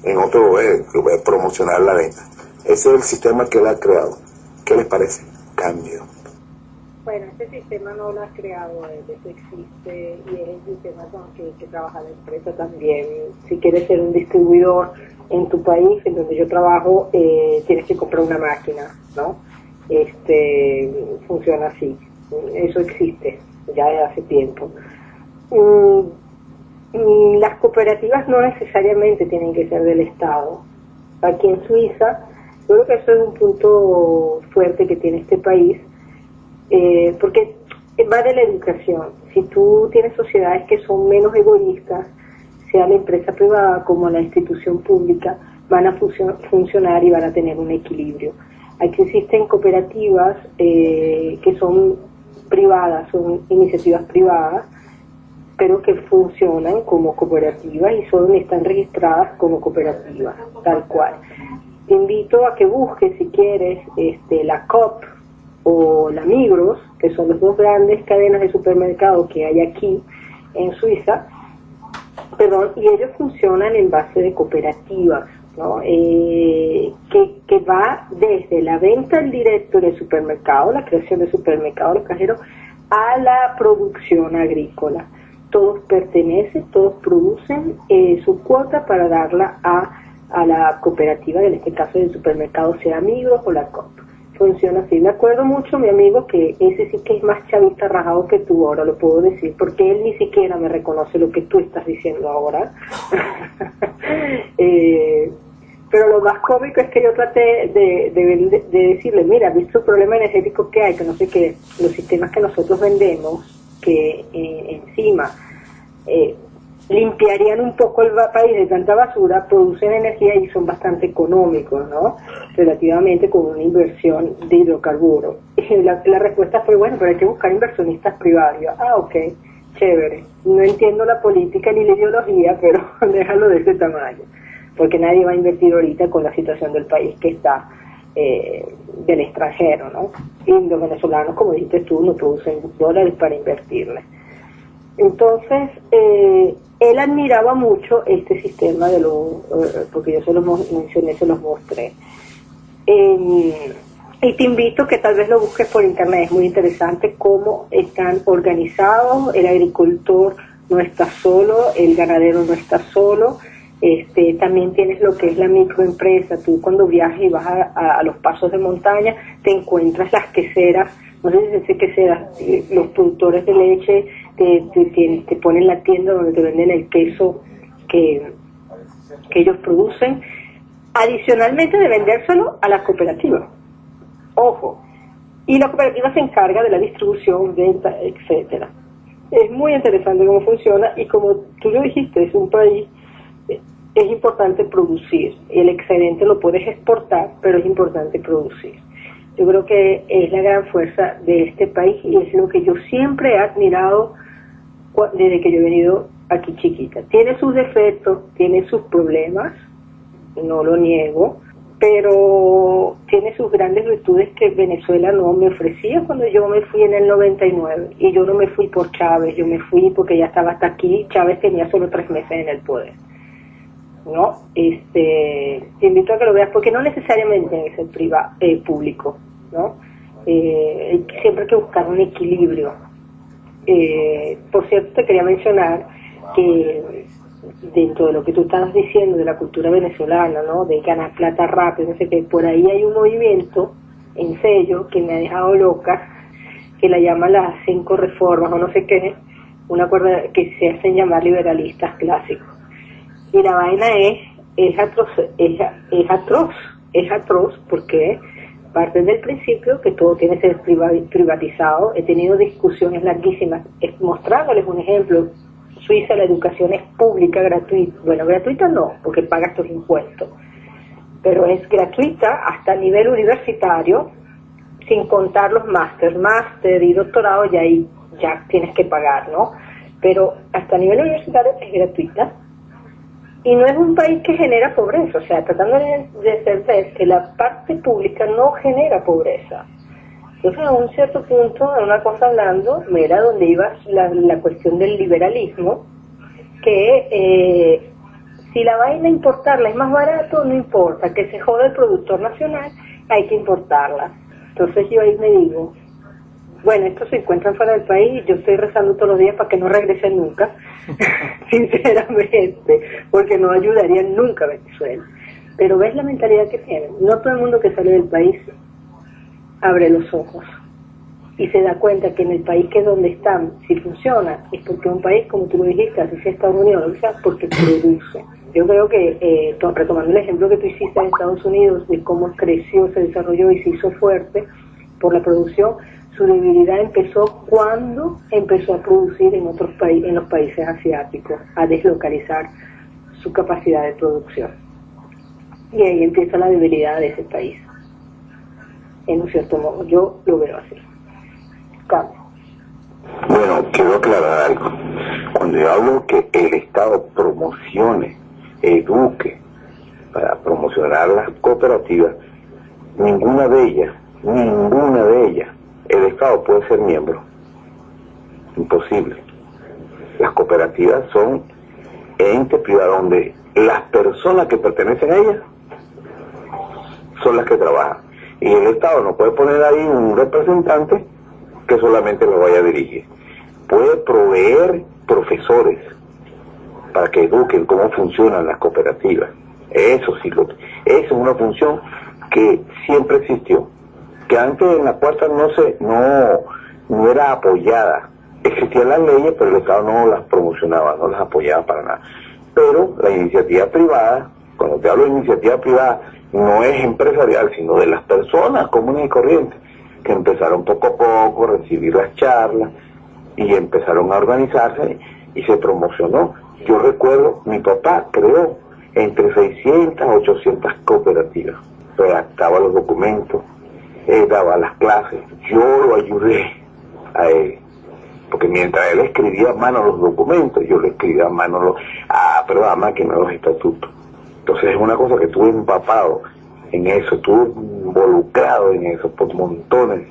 en otro lugar, promocionar la venta. Ese es el sistema que él ha creado. ¿Qué les parece? Cambio. Bueno, este sistema no lo has creado, eso existe y es el sistema con que trabaja la empresa también. Si quieres ser un distribuidor en tu país, en donde yo trabajo, tienes que comprar una máquina, ¿no? Funciona así. Eso existe ya desde hace tiempo. Las cooperativas no necesariamente tienen que ser del Estado. Aquí en Suiza, yo creo que eso es un punto fuerte que tiene este país, porque va de la educación. Si tú tienes sociedades que son menos egoístas, sea la empresa privada como la institución pública, van a funcionar y van a tener un equilibrio. Aquí existen cooperativas que son privadas, son iniciativas privadas, pero que funcionan como cooperativas y están registradas como cooperativas, tal cual. Te invito a que busques, si quieres, la Coop o la Migros, que son las dos grandes cadenas de supermercados que hay aquí en Suiza, y ellos funcionan en base de cooperativas, ¿no? Que va desde la venta al directo del supermercado, la creación de supermercados, los cajeros, a la producción agrícola. Todos pertenecen, todos producen su cuota para darla a la cooperativa, en este caso del supermercado, sea Migros o la Coop. Funciona así. Me acuerdo mucho, mi amigo, que ese sí que es más chavista rajado que tú, ahora lo puedo decir, porque él ni siquiera me reconoce lo que tú estás diciendo ahora. Pero lo más cómico es que yo traté de decirle, mira, ¿viste el problema energético que hay? Que no sé qué, los sistemas que nosotros vendemos, que encima limpiarían un poco el país de tanta basura, producen energía y son bastante económicos, ¿no? Relativamente con una inversión de hidrocarburos. Y la respuesta fue, bueno, pero hay que buscar inversionistas privados. Y yo, ok, chévere. No entiendo la política ni la ideología, pero déjalo de ese tamaño. Porque nadie va a invertir ahorita con la situación del país que está del extranjero, ¿no? Y los venezolanos, como dijiste tú, no producen dólares para invertirle. Entonces, él admiraba mucho este sistema porque yo se los mencioné, se los mostré. Y te invito que tal vez lo busques por internet, es muy interesante cómo están organizados, el agricultor no está solo, el ganadero no está solo, también tienes lo que es la microempresa. Tú cuando viajas y vas a los pasos de montaña, te encuentras las queseras, no sé si se dice queseras, los productores de leche, te ponen la tienda donde te venden el queso que ellos producen, adicionalmente de vendérselo a las cooperativas. Ojo, y la cooperativa se encarga de la distribución, venta, etcétera. Es muy interesante cómo funciona y como tú lo dijiste, es un país es importante producir. El excedente lo puedes exportar, pero es importante producir. Yo creo que es la gran fuerza de este país y es lo que yo siempre he admirado desde que yo he venido aquí chiquita. Tiene sus defectos, tiene sus problemas, no lo niego, pero tiene sus grandes virtudes que Venezuela no me ofrecía cuando yo me fui en el 99. Y yo no me fui por Chávez, yo me fui porque ya estaba hasta aquí. Chávez tenía solo 3 meses en el poder, ¿no? Te invito a que lo veas porque no necesariamente es el público, ¿no? Siempre hay que buscar un equilibrio. Por cierto, te quería mencionar que dentro de lo que tú estabas diciendo de la cultura venezolana, ¿no? De ganar plata rápido, no sé qué, por ahí hay un movimiento en Sello que me ha dejado loca, que la llama las 5 reformas o no sé qué, una cosa que se hacen llamar liberalistas clásicos. Y la vaina es atroz porque parte del principio que todo tiene que ser privatizado. He tenido discusiones larguísimas mostrándoles un ejemplo. Suiza la educación es pública, gratuita. Bueno, gratuita no, porque pagas tus impuestos, pero es gratuita hasta nivel universitario, sin contar los máster y doctorado, y ahí ya tienes que pagar, ¿no? Pero hasta nivel universitario es gratuita. Y no es un país que genera pobreza, o sea, tratando de ser que la parte pública no genera pobreza. Entonces, a un cierto punto, en una cosa hablando, era donde iba la cuestión del liberalismo, que si la vaina importarla es más barato, no importa, que se joda el productor nacional, hay que importarla. Entonces yo ahí me digo, bueno, estos se encuentran fuera del país, yo estoy rezando todos los días para que no regresen nunca, sinceramente, porque no ayudarían nunca a Venezuela. Pero ves la mentalidad que tienen. No todo el mundo que sale del país abre los ojos y se da cuenta que en el país que es donde están, si funciona, es porque un país, como tú lo dijiste, así sea Estados Unidos, lo que sea, porque produce. Yo creo que, retomando el ejemplo que tú hiciste en Estados Unidos, de cómo creció, se desarrolló y se hizo fuerte por la producción, su debilidad empezó cuando empezó a producir en otros países, en los países asiáticos, a deslocalizar su capacidad de producción. Y ahí empieza la debilidad de ese país. En un cierto modo, yo lo veo así. Cambio. Bueno, quiero aclarar algo. Cuando yo hablo que el Estado promocione, eduque, para promocionar las cooperativas, ninguna de ellas, el Estado puede ser miembro. Imposible. Las cooperativas son entes privados donde las personas que pertenecen a ellas son las que trabajan. Y el Estado no puede poner ahí un representante que solamente lo vaya a dirigir. Puede proveer profesores para que eduquen cómo funcionan las cooperativas. Eso eso es una función que siempre existió, que antes en la cuarta no era apoyada. Existían las leyes, pero el Estado no las promocionaba, no las apoyaba para nada. Pero la iniciativa privada, cuando te hablo de iniciativa privada, no es empresarial, sino de las personas comunes y corrientes, que empezaron poco a poco a recibir las charlas y empezaron a organizarse y se promocionó. Yo recuerdo, mi papá creó entre 600 a 800 cooperativas, redactaba los documentos, daba las clases, yo lo ayudé a él, porque mientras él escribía a mano los documentos, yo le escribía a mano a máquina los estatutos. Entonces es una cosa que estuve empapado en eso, estuve involucrado en eso por montones.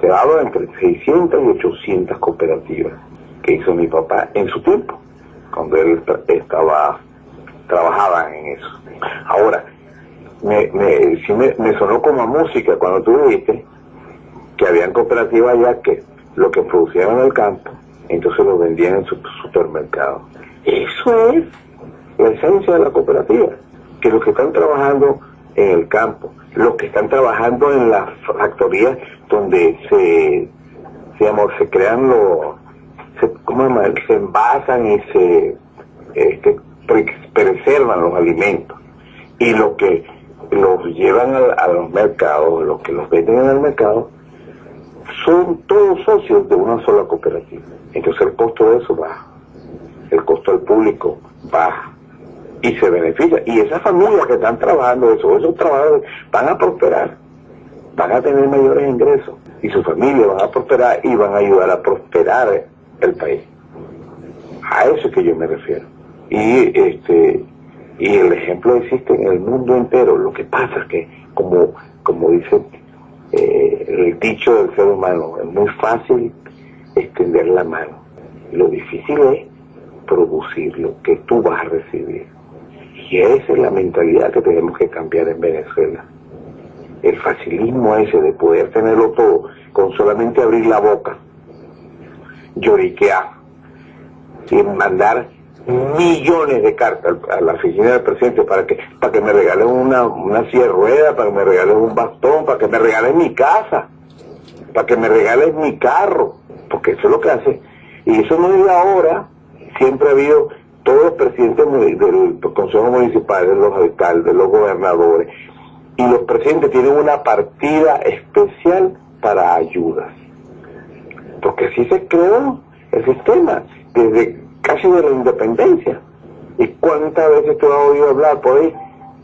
Se habla entre 600 y 800 cooperativas que hizo mi papá en su tiempo, cuando él trabajaba en eso. Ahora, me sonó como a música cuando tú dijiste que habían cooperativas allá que lo que producían en el campo, entonces lo vendían en su supermercado. Eso es la esencia de la cooperativa, que los que están trabajando en el campo, los que están trabajando en las factorías donde se crean se envasan y se preservan los alimentos, y los que los llevan a los mercados, los que los venden en el mercado, son todos socios de una sola cooperativa. Entonces el costo de eso baja, el costo al público baja, y se beneficia. Y esas familias que están trabajando, esos trabajadores van a prosperar, van a tener mayores ingresos y sus familias van a prosperar y van a ayudar a prosperar el país. A eso es que yo me refiero. Y el ejemplo existe en el mundo entero. Lo que pasa es que, como dice el dicho del ser humano, es muy fácil extender la mano. Lo difícil es producir lo que tú vas a recibir. Y esa es la mentalidad que tenemos que cambiar en Venezuela. El facilismo ese de poder tenerlo todo con solamente abrir la boca, lloriquear y mandar millones de cartas a la oficina del presidente para que me regalen una silla de ruedas, para que me regalen un bastón, para que me regalen mi casa, para que me regalen mi carro, porque eso es lo que hace. Y eso no es de ahora, siempre ha habido todos los presidentes del Consejo Municipal, de los alcaldes, de los gobernadores, y los presidentes tienen una partida especial para ayudas, porque así se creó el sistema desde casi de la independencia. ¿Y cuántas veces tú has oído hablar por ahí?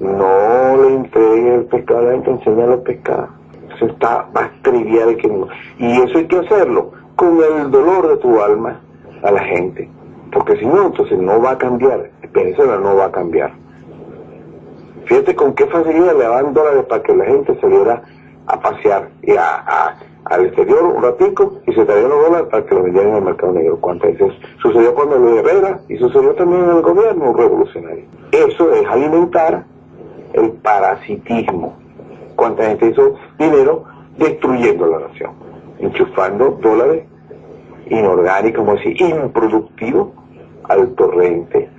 No le entregues el pescado a la gente, enséñale a pescar. Eso está más trivial que no. Y eso hay que hacerlo con el dolor de tu alma a la gente, porque si no, entonces no va a cambiar. Venezuela no va a cambiar. Fíjate con qué facilidad le daban dólares para que la gente saliera a pasear y al exterior un ratico y se traían los dólares para que los vendieran en el mercado negro. ¿Cuántas veces sucedió cuando Luis Herrera y sucedió también en el gobierno revolucionario? Eso es alimentar el parasitismo. ¿Cuánta gente hizo dinero destruyendo la nación? Enchufando dólares inorgánicos, como decir, improductivos al torrente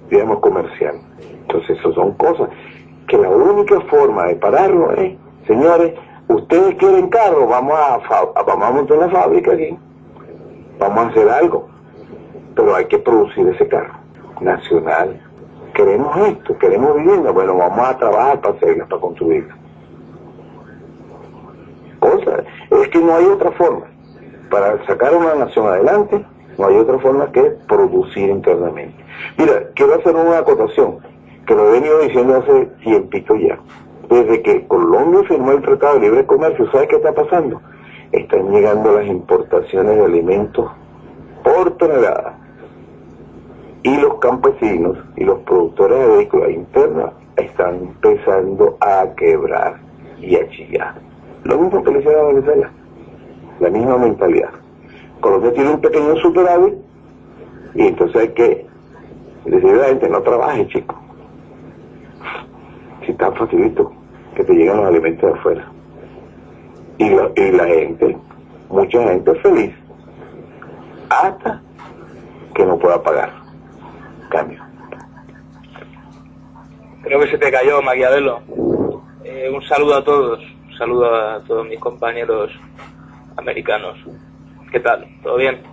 digamos comercial. Entonces eso son cosas que la única forma de pararlo es, señores, ustedes quieren carro, vamos a montar una fábrica aquí, vamos a hacer algo, pero hay que producir ese carro nacional. Queremos esto, queremos vivienda, bueno, vamos a trabajar para hacerlas, para construirlas. Es que no hay otra forma para sacar una nación adelante, no hay otra forma que producir internamente. Mira, quiero hacer una acotación que lo he venido diciendo hace tiempito ya. Desde que Colombia firmó el Tratado de Libre Comercio, ¿sabes qué está pasando? Están llegando las importaciones de alimentos por tonelada. Y los campesinos y los productores agrícolas internos están empezando a quebrar y a chillar. Lo mismo que le hicieron a Venezuela. La misma mentalidad. Colombia tiene un pequeño superávit y entonces hay que decirle a la gente, no trabaje, chico. Si tan facilito que te llegan los alimentos de afuera. Y la gente, mucha gente es feliz hasta que no pueda pagar. Cambio. Creo que se te cayó, Maquiavelo. Un saludo a todos. Un saludo a todos mis compañeros americanos. ¿Qué tal? ¿Todo bien?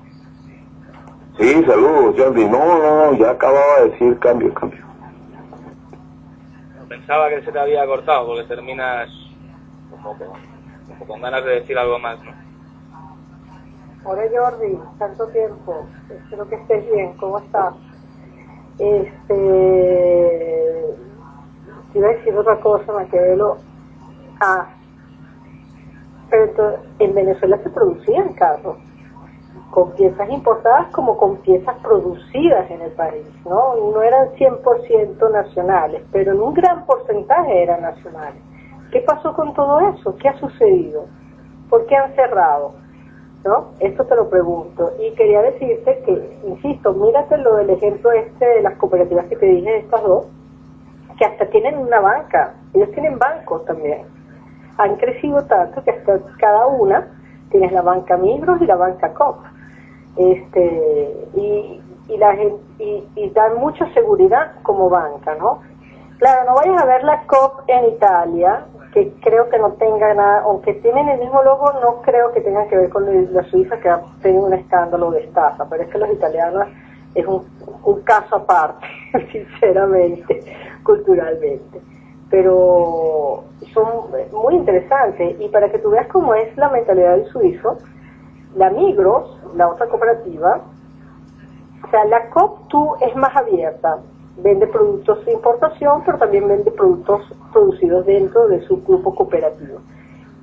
Sí, saludos, Jordi. No, ya acababa de decir cambio. Pensaba que se te había cortado porque terminas como con ganas de decir algo más, ¿no? Hola Jordi, tanto tiempo. Espero que estés bien. ¿Cómo estás? Te iba a decir otra cosa, Maquiavelo. Pero en Venezuela se producían carros con piezas importadas como con piezas producidas en el país, ¿no? No eran 100% nacionales, pero en un gran porcentaje eran nacionales. ¿Qué pasó con todo eso? ¿Qué ha sucedido? ¿Por qué han cerrado? ¿No? Esto te lo pregunto. Y quería decirte que, insisto, mírate lo del ejemplo de las cooperativas que te dije, de estas dos, que hasta tienen una banca. Ellos tienen bancos también. Han crecido tanto que hasta cada una tienes la banca Migros y la banca Coop. Y dan mucha seguridad como banca, ¿no? Claro, no vayas a ver la Coop en Italia, que creo que no tenga nada, aunque tienen el mismo logo, no creo que tenga que ver con la Suiza, que ha tenido un escándalo de estafa, pero es que los italianos es un caso aparte, sinceramente, culturalmente. Pero son muy interesantes, y para que tú veas cómo es la mentalidad del suizo, la Migros, la otra cooperativa, o sea, la Coptu es más abierta, vende productos de importación, pero también vende productos producidos dentro de su grupo cooperativo.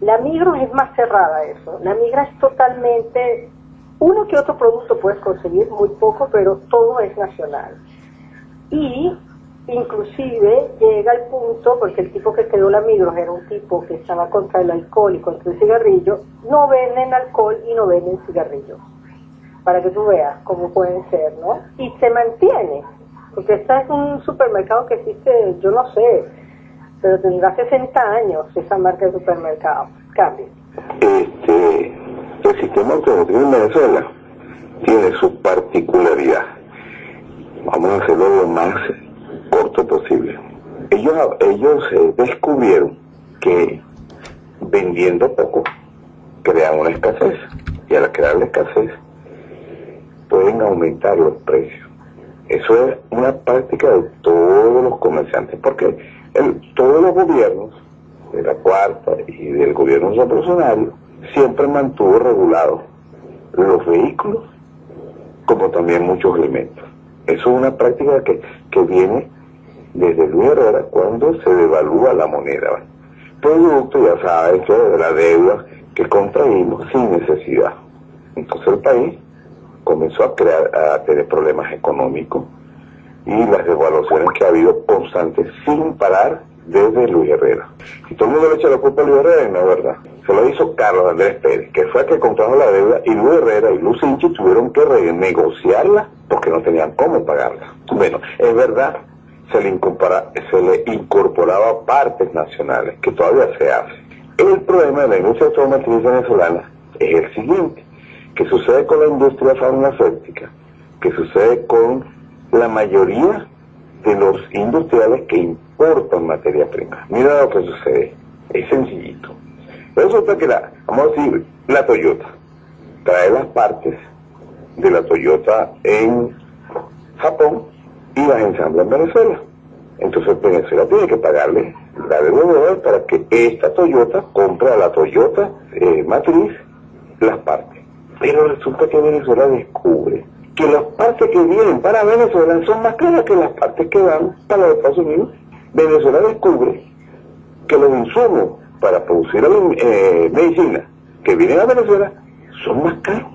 La Migros es más cerrada a eso. La Migros es totalmente, uno que otro producto puedes conseguir, muy poco, pero todo es nacional. Y inclusive llega al punto, porque el tipo que creó la Migros era un tipo que estaba contra el alcohol y contra el cigarrillo, no venden alcohol y no venden cigarrillos. Para que tú veas cómo pueden ser, ¿no? Y se mantiene, porque este es un supermercado que existe, yo no sé, pero tendrá 60 años esa marca de supermercado. Cambia. El sistema automotriz en Venezuela tiene su particularidad. Vamos a hacerlo lo más corto posible. Ellos descubrieron que vendiendo poco crean una escasez, y al crear la escasez pueden aumentar los precios. Eso es una práctica de todos los comerciantes, porque todos los gobiernos, de la Cuarta y del gobierno revolucionario, siempre mantuvo regulados los vehículos, como también muchos alimentos. Eso es una práctica que viene desde Luis Herrera, cuando se devalúa la moneda. Producto, ya sabes, de la deuda que contraímos sin necesidad. Entonces el país comenzó a tener problemas económicos, y las devaluaciones que ha habido constantes sin parar desde Luis Herrera. Y todo el mundo le echa la culpa a Luis Herrera, y no es verdad. Se lo hizo Carlos Andrés Pérez, que fue el que contrajo la deuda, y Luis Herrera y Luz Inchi tuvieron que renegociarla porque no tenían cómo pagarla. Bueno, es verdad, se le incorporaba partes nacionales, que todavía se hace. El problema de la industria automotriz venezolana es el siguiente: que sucede con la industria farmacéutica, que sucede con la mayoría de los industriales que importan materia prima. Mira lo que sucede, es sencillito. Resulta que vamos a decir, la Toyota trae las partes de la Toyota en Japón y las ensambla en Venezuela. Entonces Venezuela tiene que pagarle la deuda para que esta Toyota compre a la Toyota matriz las partes. Pero resulta que Venezuela descubre que las partes que vienen para Venezuela son más caras que las partes que van para los Estados Unidos. Venezuela descubre que los insumos para producir medicina que vienen a Venezuela son más caros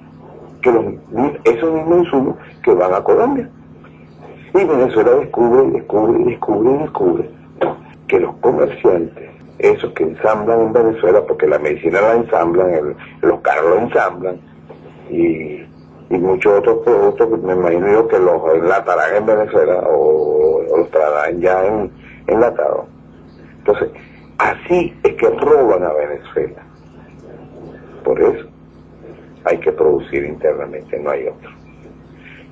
que esos mismos insumos que van a Colombia. Y Venezuela descubre que los comerciantes, esos que ensamblan en Venezuela, porque la medicina la ensamblan, los carros la ensamblan, y muchos otros productos que me imagino yo que los enlatarán en Venezuela o los traerán ya enlatados. Entonces, así es que roban a Venezuela. Por eso hay que producir internamente, no hay otro.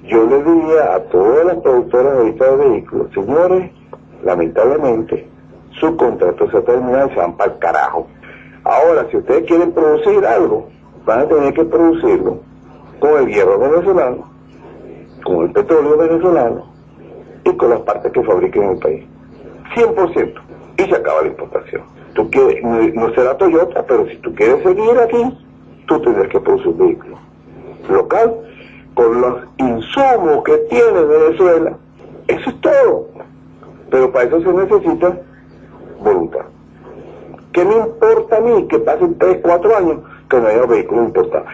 Yo le diría a todas las productoras ahorita de vehículos: señores, lamentablemente su contrato se termina y se van para el carajo. Ahora, si ustedes quieren producir algo, van a tener que producirlo con el hierro venezolano, con el petróleo venezolano y con las partes que fabriquen en el país. 100%. Y se acaba la importación. Tú quieres, no será Toyota, pero si tú quieres seguir aquí, tú tendrás que producir un vehículo local con los insumos que tiene Venezuela. Eso es todo. Pero para eso se necesita voluntad. ¿Qué me importa a mí que pasen 3, 4 años que no haya vehículos importados?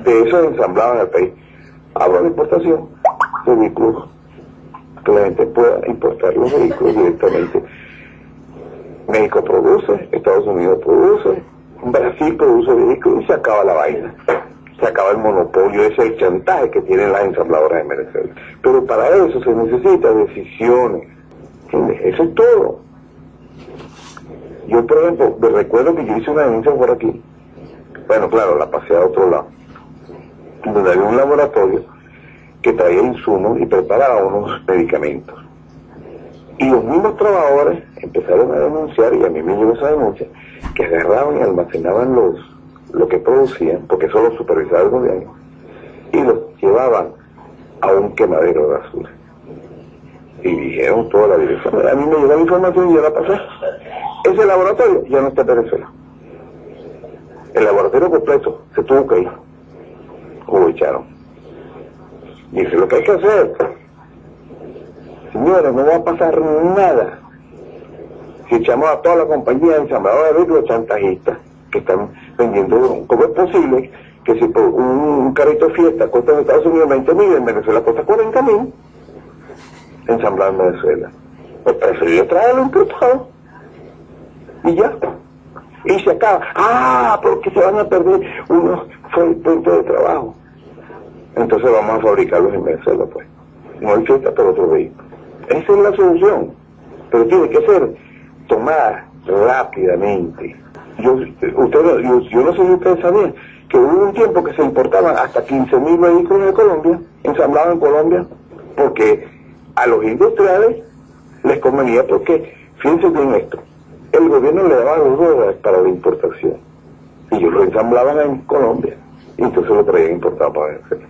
De eso ensamblados en el país. Hablo de importación de vehículos, que la gente pueda importar los vehículos directamente. México produce, Estados Unidos produce, Brasil produce vehículos y se acaba la vaina. Se acaba el monopolio, ese es el chantaje que tienen las ensambladoras de Venezuela. Pero para eso se necesitan decisiones. ¿Entiendes? Eso es todo. Yo, por ejemplo, me recuerdo que yo hice una denuncia por aquí. Bueno, claro, la pasé a otro lado. Donde había un laboratorio que traía insumos y preparaba unos medicamentos. Y los mismos trabajadores empezaron a denunciar, y a mí me llegó esa denuncia, que agarraban y almacenaban lo que producían, porque eso lo supervisaba el gobierno, y los llevaban a un quemadero de basura. Y dijeron toda la dirección. A mí me llegó la información y yo la pasé. Ese laboratorio ya no está en Venezuela. El laboratorio completo se tuvo que ir, o lo echaron. Y eso es lo que hay que hacer. Señores, no va a pasar nada si echamos a toda la compañía de ensambladores de vehículos chantajistas que están vendiendo drones. ¿Cómo es posible que si por un carrito de fiesta cuesta en Estados Unidos 20.000, en Venezuela cuesta 40.000 ensamblado en Venezuela? Pues preferiría traerlo importado y ya, y se acaba. Porque se van a perder unos puestos de trabajo. Entonces vamos a fabricarlos en Venezuela, pues. No hay fiesta por otro vehículo. Esa es la solución, pero tiene que ser tomada rápidamente. Yo no sé si ustedes sabían que hubo un tiempo que se importaban hasta 15.000 vehículos de Colombia, ensamblados en Colombia, porque a los industriales les convenía, porque fíjense bien esto, el gobierno le daba $2 para la importación y ellos lo ensamblaban en Colombia y entonces lo traían importado para Venezuela.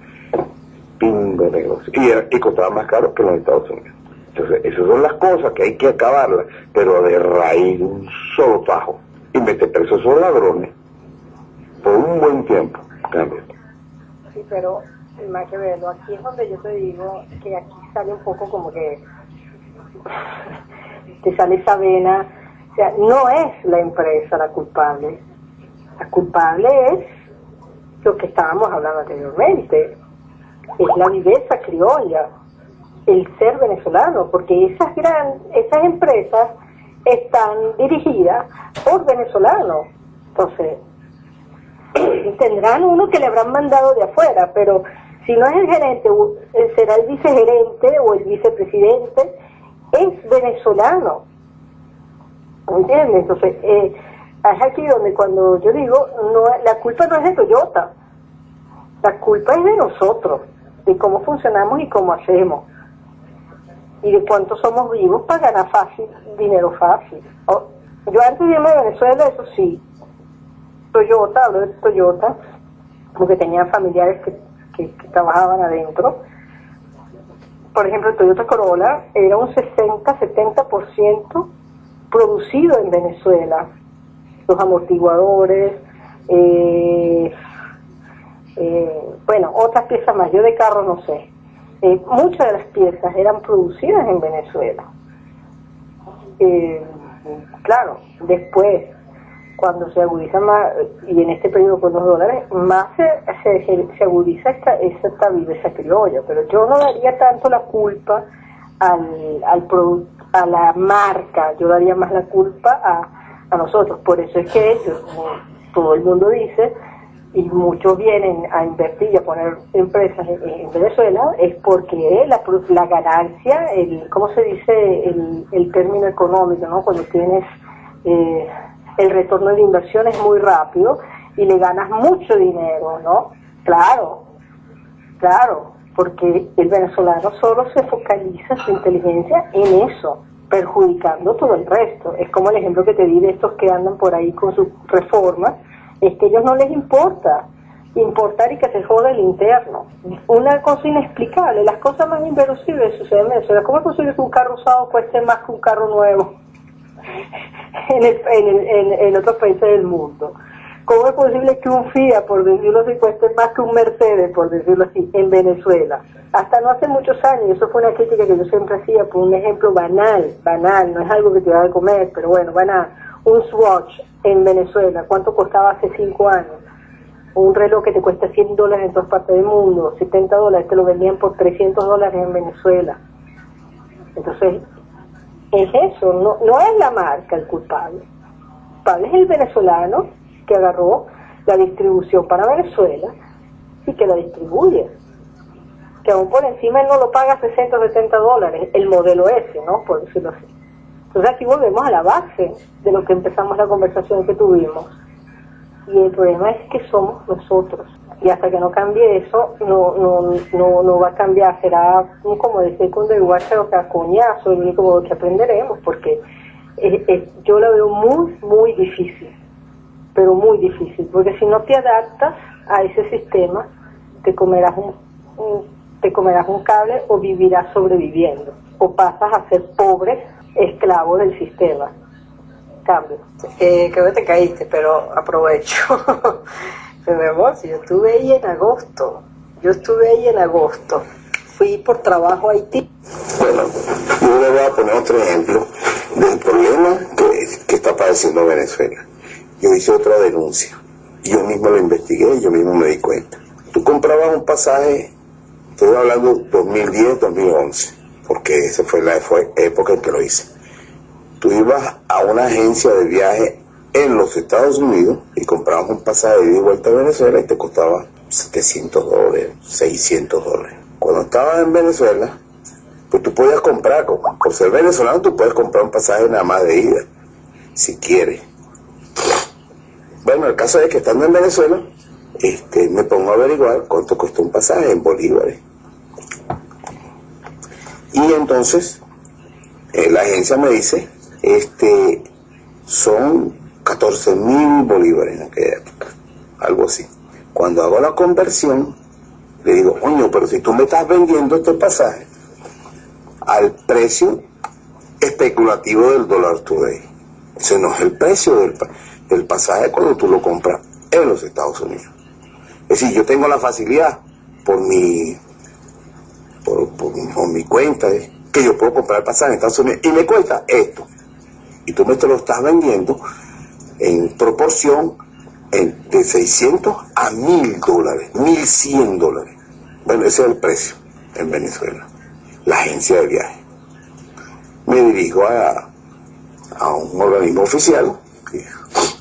Pingo de negocio, y costaba más caro que en los Estados Unidos. Entonces esas son las cosas que hay que acabarlas, pero de raíz, de un solo tajo, y meter presos a esos ladrones por un buen tiempo. Cambio. Sí, pero más que verlo, aquí es donde yo te digo que aquí sale un poco como que te sale esa vena. O sea, no es la empresa la culpable. La culpable es lo que estábamos hablando anteriormente, es la viveza criolla, el ser venezolano, porque esas empresas están dirigidas por venezolanos. Entonces, tendrán uno que le habrán mandado de afuera, pero si no es el gerente, será el vicegerente o el vicepresidente, es venezolano. ¿Entiendes? Entonces, es aquí donde cuando yo digo, la culpa no es de Toyota, la culpa es de nosotros, de cómo funcionamos y cómo hacemos, y de cuántos somos vivos para ganar fácil, dinero fácil. Yo antes de irme a Venezuela, eso sí, hablo de Toyota, porque tenía familiares que trabajaban adentro. Por ejemplo, el Toyota Corolla era un 60-70% producido en Venezuela. Los amortiguadores, otras piezas más, yo de carro no sé. Muchas de las piezas eran producidas en Venezuela. Claro, después, cuando se agudiza más, y en este periodo con los dólares, más se agudiza esta viveza criolla, pero yo no daría tanto la culpa al producto, a la marca, yo daría más la culpa a nosotros. Por eso es que ellos, todo el mundo dice, y muchos vienen a invertir y a poner empresas en Venezuela, es porque la ganancia, ¿cómo se dice el término económico, ¿no? Cuando tienes el retorno de inversión es muy rápido y le ganas mucho dinero, ¿no? Claro, porque el venezolano solo se focaliza su inteligencia en eso, perjudicando todo el resto. Es como el ejemplo que te di de estos que andan por ahí con sus reformas, es que a ellos no les importar y que se joda el interno. Una cosa inexplicable, las cosas más inverosímiles suceden en Venezuela. ¿Cómo es posible que un carro usado cueste más que un carro nuevo en otros países del mundo? ¿Cómo es posible que un Fiat, por decirlo así, cueste más que un Mercedes, por decirlo así, en Venezuela? Hasta no hace muchos años, eso fue una crítica que yo siempre hacía por un ejemplo banal, no es algo que te va a comer, pero bueno, banal. Un Swatch en Venezuela, ¿cuánto costaba hace 5 años? Un reloj que te cuesta $100 en todas partes del mundo, $70, te lo vendían por $300 en Venezuela. Entonces, es eso, no es la marca el culpable. El culpable es el venezolano que agarró la distribución para Venezuela y que la distribuye. Que aún por encima él no lo paga $60 o $70, el modelo ese, ¿no? Por decirlo así. Entonces aquí volvemos a la base de lo que empezamos la conversación que tuvimos. Y el problema es que somos nosotros. Y hasta que no cambie eso, no va a cambiar. Será, como decía Conde Guacha, que a coñazo, el único modo que aprenderemos, porque yo la veo muy, muy difícil. Pero muy difícil. Porque si no te adaptas a ese sistema, te comerás un cable o vivirás sobreviviendo. O pasas a ser pobre esclavo del sistema. Cambio. Creo que te caíste, pero aprovecho. Pero mi amor, si yo estuve ahí en agosto. fui por trabajo a Haití. Bueno, yo le voy a poner otro ejemplo del problema que está padeciendo Venezuela. Yo hice otra denuncia. Yo mismo lo investigué y yo mismo me di cuenta. Tú comprabas un pasaje, estoy hablando 2010, 2011, porque esa fue la época en que lo hice. Tú ibas a una agencia de viaje en los Estados Unidos y comprabas un pasaje de ida y vuelta a Venezuela y te costaba $700, $600. Cuando estabas en Venezuela, pues tú podías comprar, por ser venezolano, tú puedes comprar un pasaje nada más de ida, si quieres. Bueno, el caso es que estando en Venezuela, me pongo a averiguar cuánto costó un pasaje en bolívares. Y entonces, la agencia me dice, son 14.000 bolívares en aquella época, algo así. Cuando hago la conversión, le digo, coño, pero si tú me estás vendiendo este pasaje al precio especulativo del dólar today, ese no es el precio del pasaje cuando tú lo compras en los Estados Unidos. Es decir, yo tengo la facilidad por mi cuenta que yo puedo comprar el pasaje en Estados Unidos y me cuesta esto. Y tú me te lo estás vendiendo en proporción de 600 a $1.000, $1.100. Bueno, ese es el precio en Venezuela. La agencia de viaje. Me dirijo a un organismo oficial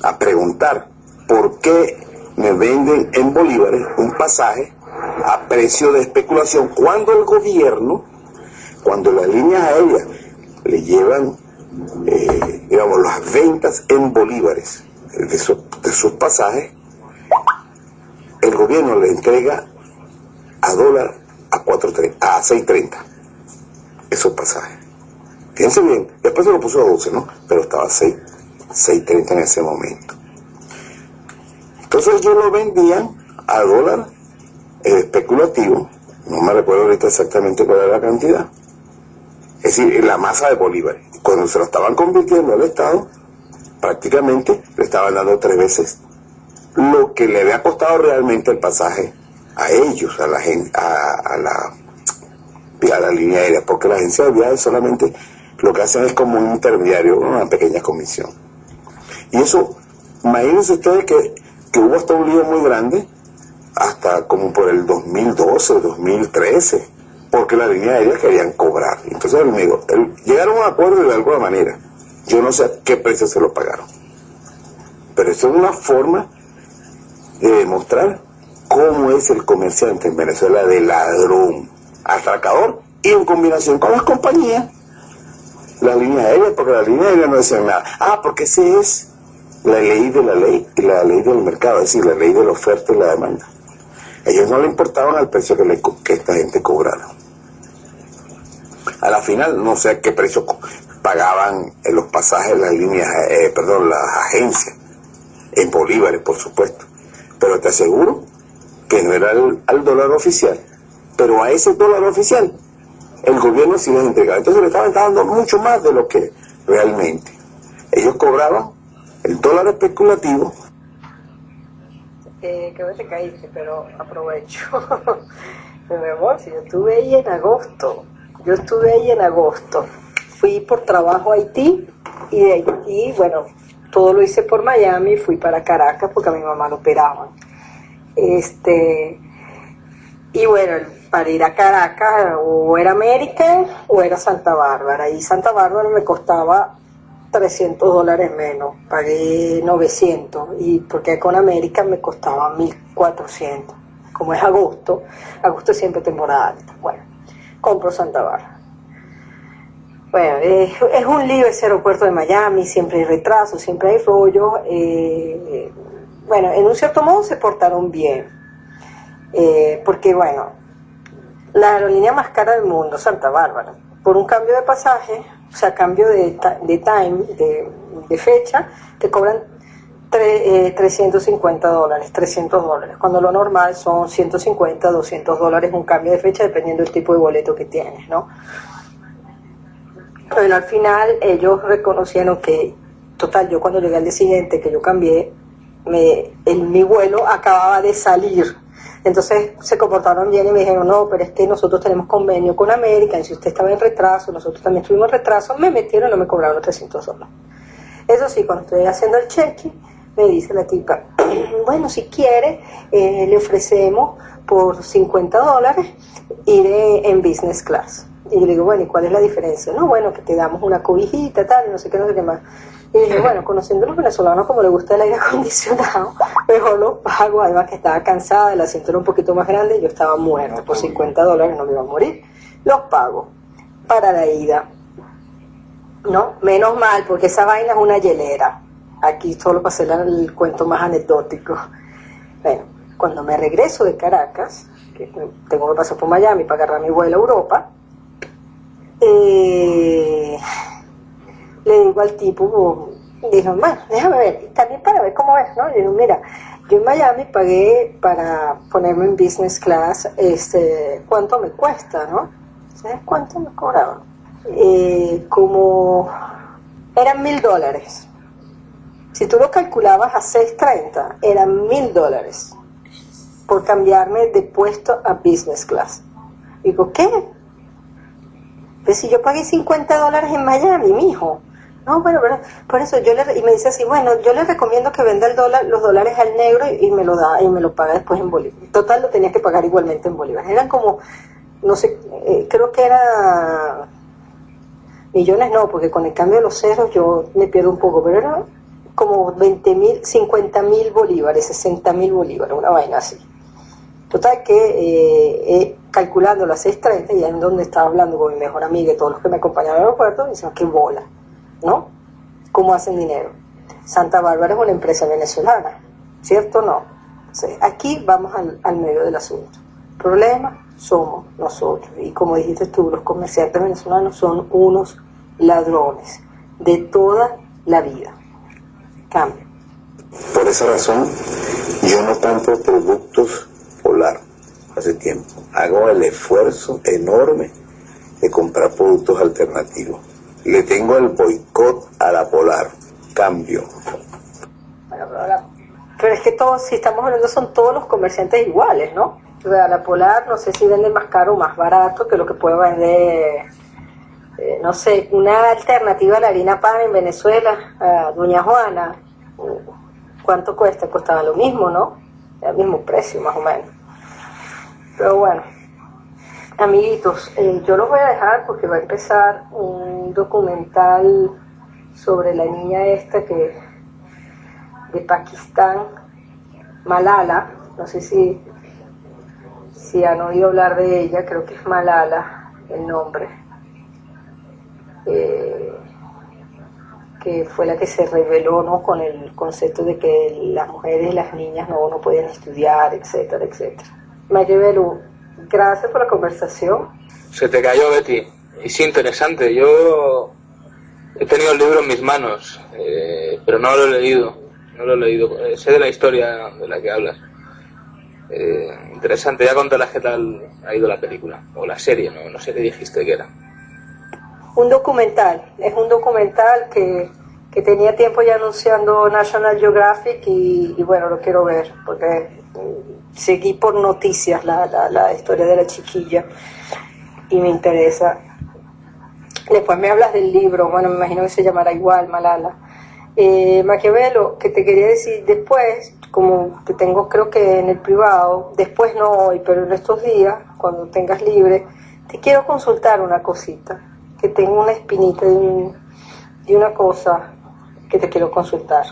a preguntar por qué me venden en bolívares un pasaje a precio de especulación cuando el gobierno, cuando las líneas aéreas le llevan, digamos, las ventas en bolívares de sus pasajes, el gobierno le entrega a dólar a 6.30 esos pasajes. Fíjense bien, después se lo puso a 12, ¿no? Pero estaba a 6.30 en ese momento. Entonces ellos lo vendían a dólar especulativo, no me recuerdo ahorita exactamente cuál era la cantidad, es decir, la masa de bolívares. Cuando se lo estaban convirtiendo al Estado, prácticamente le estaban dando 3 veces lo que le había costado realmente el pasaje a ellos, a la línea aérea, porque la agencia de viajes solamente lo que hacen es como un intermediario, una pequeña comisión. Y eso, imagínense ustedes que hubo hasta un lío muy grande, hasta como por el 2012, 2013, porque las líneas aéreas querían cobrar. Entonces llegaron a un acuerdo de alguna manera. Yo no sé a qué precio se lo pagaron. Pero eso es una forma de demostrar cómo es el comerciante en Venezuela de ladrón, atracador, y en combinación con las compañías, las líneas aéreas, porque las líneas aéreas no dicen nada. Porque esa es la ley de la ley y la ley del mercado, es decir, la ley de la oferta y la demanda. A ellos no le importaban al precio que esta gente cobrara. A la final, no sé a qué precio pagaban los pasajes, las líneas, las agencias, en bolívares, por supuesto. Pero te aseguro que no era al dólar oficial. Pero a ese dólar oficial, el gobierno sí les entregaba. Entonces le estaban dando mucho más de lo que realmente. Ellos cobraban el dólar especulativo. Que no te caíste, pero aprovecho. Pero mi amor, si yo estuve ahí en agosto. Fui por trabajo a Haití y de Haití, bueno, todo lo hice por Miami, fui para Caracas porque a mi mamá lo operaban. Y bueno, para ir a Caracas o era América o era Santa Bárbara. Y Santa Bárbara me costaba $300 menos, pagué 900, y porque con América me costaba 1.400. Como es agosto es siempre temporada alta. Bueno, compro Santa Bárbara. Bueno, es un lío ese aeropuerto de Miami, siempre hay retrasos, siempre hay rollos. Bueno, en un cierto modo se portaron bien, porque bueno, la aerolínea más cara del mundo, Santa Bárbara, por un cambio de pasaje, o sea, cambio de fecha, te cobran $350, $300, cuando lo normal son $150, $200 un cambio de fecha, dependiendo del tipo de boleto que tienes, ¿no? Bueno, al final ellos reconocieron que, total, yo cuando llegué al día siguiente que yo cambié, mi vuelo acababa de salir Entonces se comportaron bien y me dijeron, no, pero es que nosotros tenemos convenio con América, y si usted estaba en retraso, nosotros también estuvimos en retraso, me metieron y no me cobraron los $300. Eso sí, cuando estoy haciendo el cheque, me dice la tipa, bueno, si quiere, le ofrecemos por $50 ir en business class. Y yo le digo, bueno, ¿y cuál es la diferencia? No, bueno, que te damos una cobijita, tal, y no sé qué más. Y dije, bueno, conociendo a los venezolanos como les gusta el aire acondicionado, mejor lo pago. Además que estaba cansada, el asiento era un poquito más grande, y yo estaba muerta. Por $50 no me iba a morir. Los pago para la ida. No, menos mal, porque esa vaina es una hielera. Aquí solo para hacer el cuento más anecdótico. Bueno, cuando me regreso de Caracas, que tengo que pasar por Miami para agarrar mi vuelo a Europa, le digo al tipo, dijo, bueno, déjame ver, también para ver cómo es, ¿no? Le digo, mira, yo en Miami pagué para ponerme en business class, ¿cuánto me cuesta, no? ¿Sabes cuánto me cobraban? Como eran $1,000. Si tú lo calculabas a 6.30, eran $1,000 por cambiarme de puesto a business class. Digo, ¿qué? Pues si yo pagué $50 en Miami, mijo. No, bueno, pero por eso y me dice así, bueno, yo le recomiendo que venda los dólares al negro y me lo da y me lo paga después en bolívares. Total, lo tenía que pagar igualmente en bolívares. Eran como, no sé, creo que era millones, no, porque con el cambio de los ceros yo me pierdo un poco, pero era como 20.000, 50.000 bolívares, 60.000 bolívares, una vaina así. Total que calculándolo a 6.30, y en donde estaba hablando con mi mejor amiga y todos los que me acompañaban al aeropuerto, me dicen, qué bola, ¿no? ¿Cómo hacen dinero? Santa Bárbara es una empresa venezolana, ¿cierto o no? Entonces, aquí vamos al medio del asunto. El problema somos nosotros, y como dijiste tú, los comerciantes venezolanos son unos ladrones de toda la vida. Cambio. Por esa razón, yo no compro productos Polar hace tiempo. Hago el esfuerzo enorme de comprar productos alternativos. Le tengo el boicot a la Polar. Cambio. Bueno, pero es que todos, si estamos hablando, son todos los comerciantes iguales, ¿no? O sea, la Polar no sé si vende más caro o más barato que lo que puede vender, no sé, una alternativa a la harina pan en Venezuela, a Doña Juana. ¿Cuánto cuesta? Costaba lo mismo, ¿no? El mismo precio, más o menos. Pero bueno, amiguitos, yo los voy a dejar porque va a empezar un documental sobre la niña esta de Pakistán, Malala. No sé si han oído hablar de ella, creo que es Malala el nombre, que fue la que se rebeló, ¿no?, con el concepto de que las mujeres y las niñas no podían estudiar, etcétera, etcétera. Maquiavelo, gracias por la conversación. Se te cayó, Betty. Es interesante. Yo he tenido el libro en mis manos, pero no lo he leído. Sé de la historia de la que hablas. Interesante. Ya contarás qué tal ha ido la película o la serie, no sé qué dijiste que era. Un documental, es un documental que tenía tiempo ya anunciando National Geographic y bueno, lo quiero ver porque seguí por noticias la historia de la chiquilla y me interesa. Después me hablas del libro, bueno, me imagino que se llamará igual, Malala. Maquiavelo, que te quería decir después, como te tengo creo que en el privado, después no hoy, pero en estos días, cuando tengas libre, te quiero consultar una cosita, que tengo una espinita de una cosa que te quiero consultar,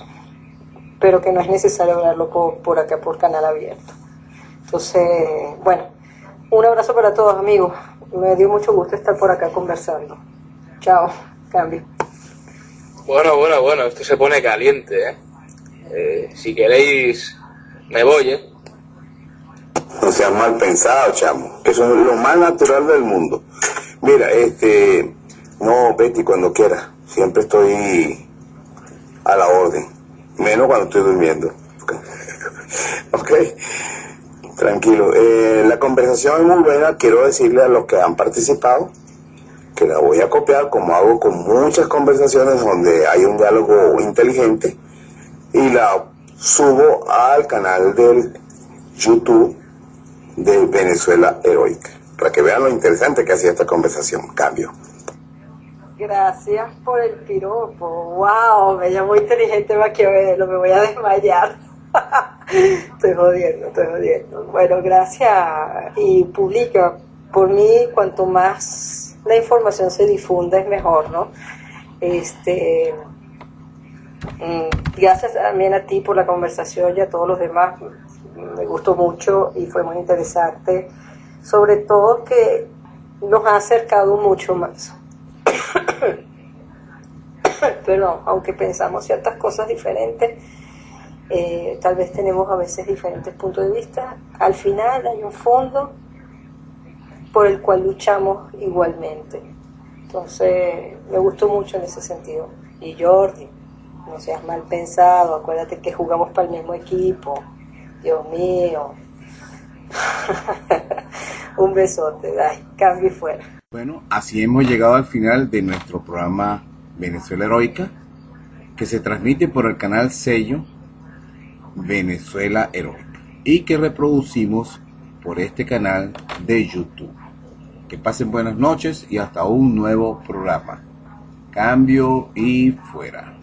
pero que no es necesario hablarlo por acá, por canal abierto. Entonces, bueno, un abrazo para todos, amigos. Me dio mucho gusto estar por acá conversando. Chao, cambio. Bueno, esto se pone caliente, si queréis, me voy, No seas mal pensado, chamo, que eso es lo más natural del mundo. Mira, no, Betty, cuando quieras, siempre estoy a la orden, menos cuando estoy durmiendo. Ok, tranquilo. La conversación es muy buena. Quiero decirle a los que han participado que la voy a copiar, como hago con muchas conversaciones donde hay un diálogo inteligente, y la subo al canal del YouTube de Venezuela Heroica, para que vean lo interesante que hacía esta conversación. Cambio. Gracias por el piropo. Wow, me llamó inteligente Maquiavelo, me voy a desmayar. Estoy jodiendo. Bueno, gracias. Y publica. Por mí, cuanto más la información se difunda es mejor, ¿no? Gracias también a ti por la conversación y a todos los demás. Me gustó mucho y fue muy interesante. Sobre todo que nos ha acercado mucho más. Perdón, aunque pensamos ciertas cosas diferentes, tal vez tenemos a veces diferentes puntos de vista. Al final hay un fondo por el cual luchamos igualmente. Entonces, me gustó mucho en ese sentido. Y Jordi, no seas mal pensado, acuérdate que jugamos para el mismo equipo. Dios mío. Un besote, ay, cambio y fuera. Bueno, así hemos llegado al final de nuestro programa Venezuela Heroica, que se transmite por el canal Sello Venezuela Heroica y que reproducimos por este canal de YouTube. Que pasen buenas noches y hasta un nuevo programa. Cambio y fuera.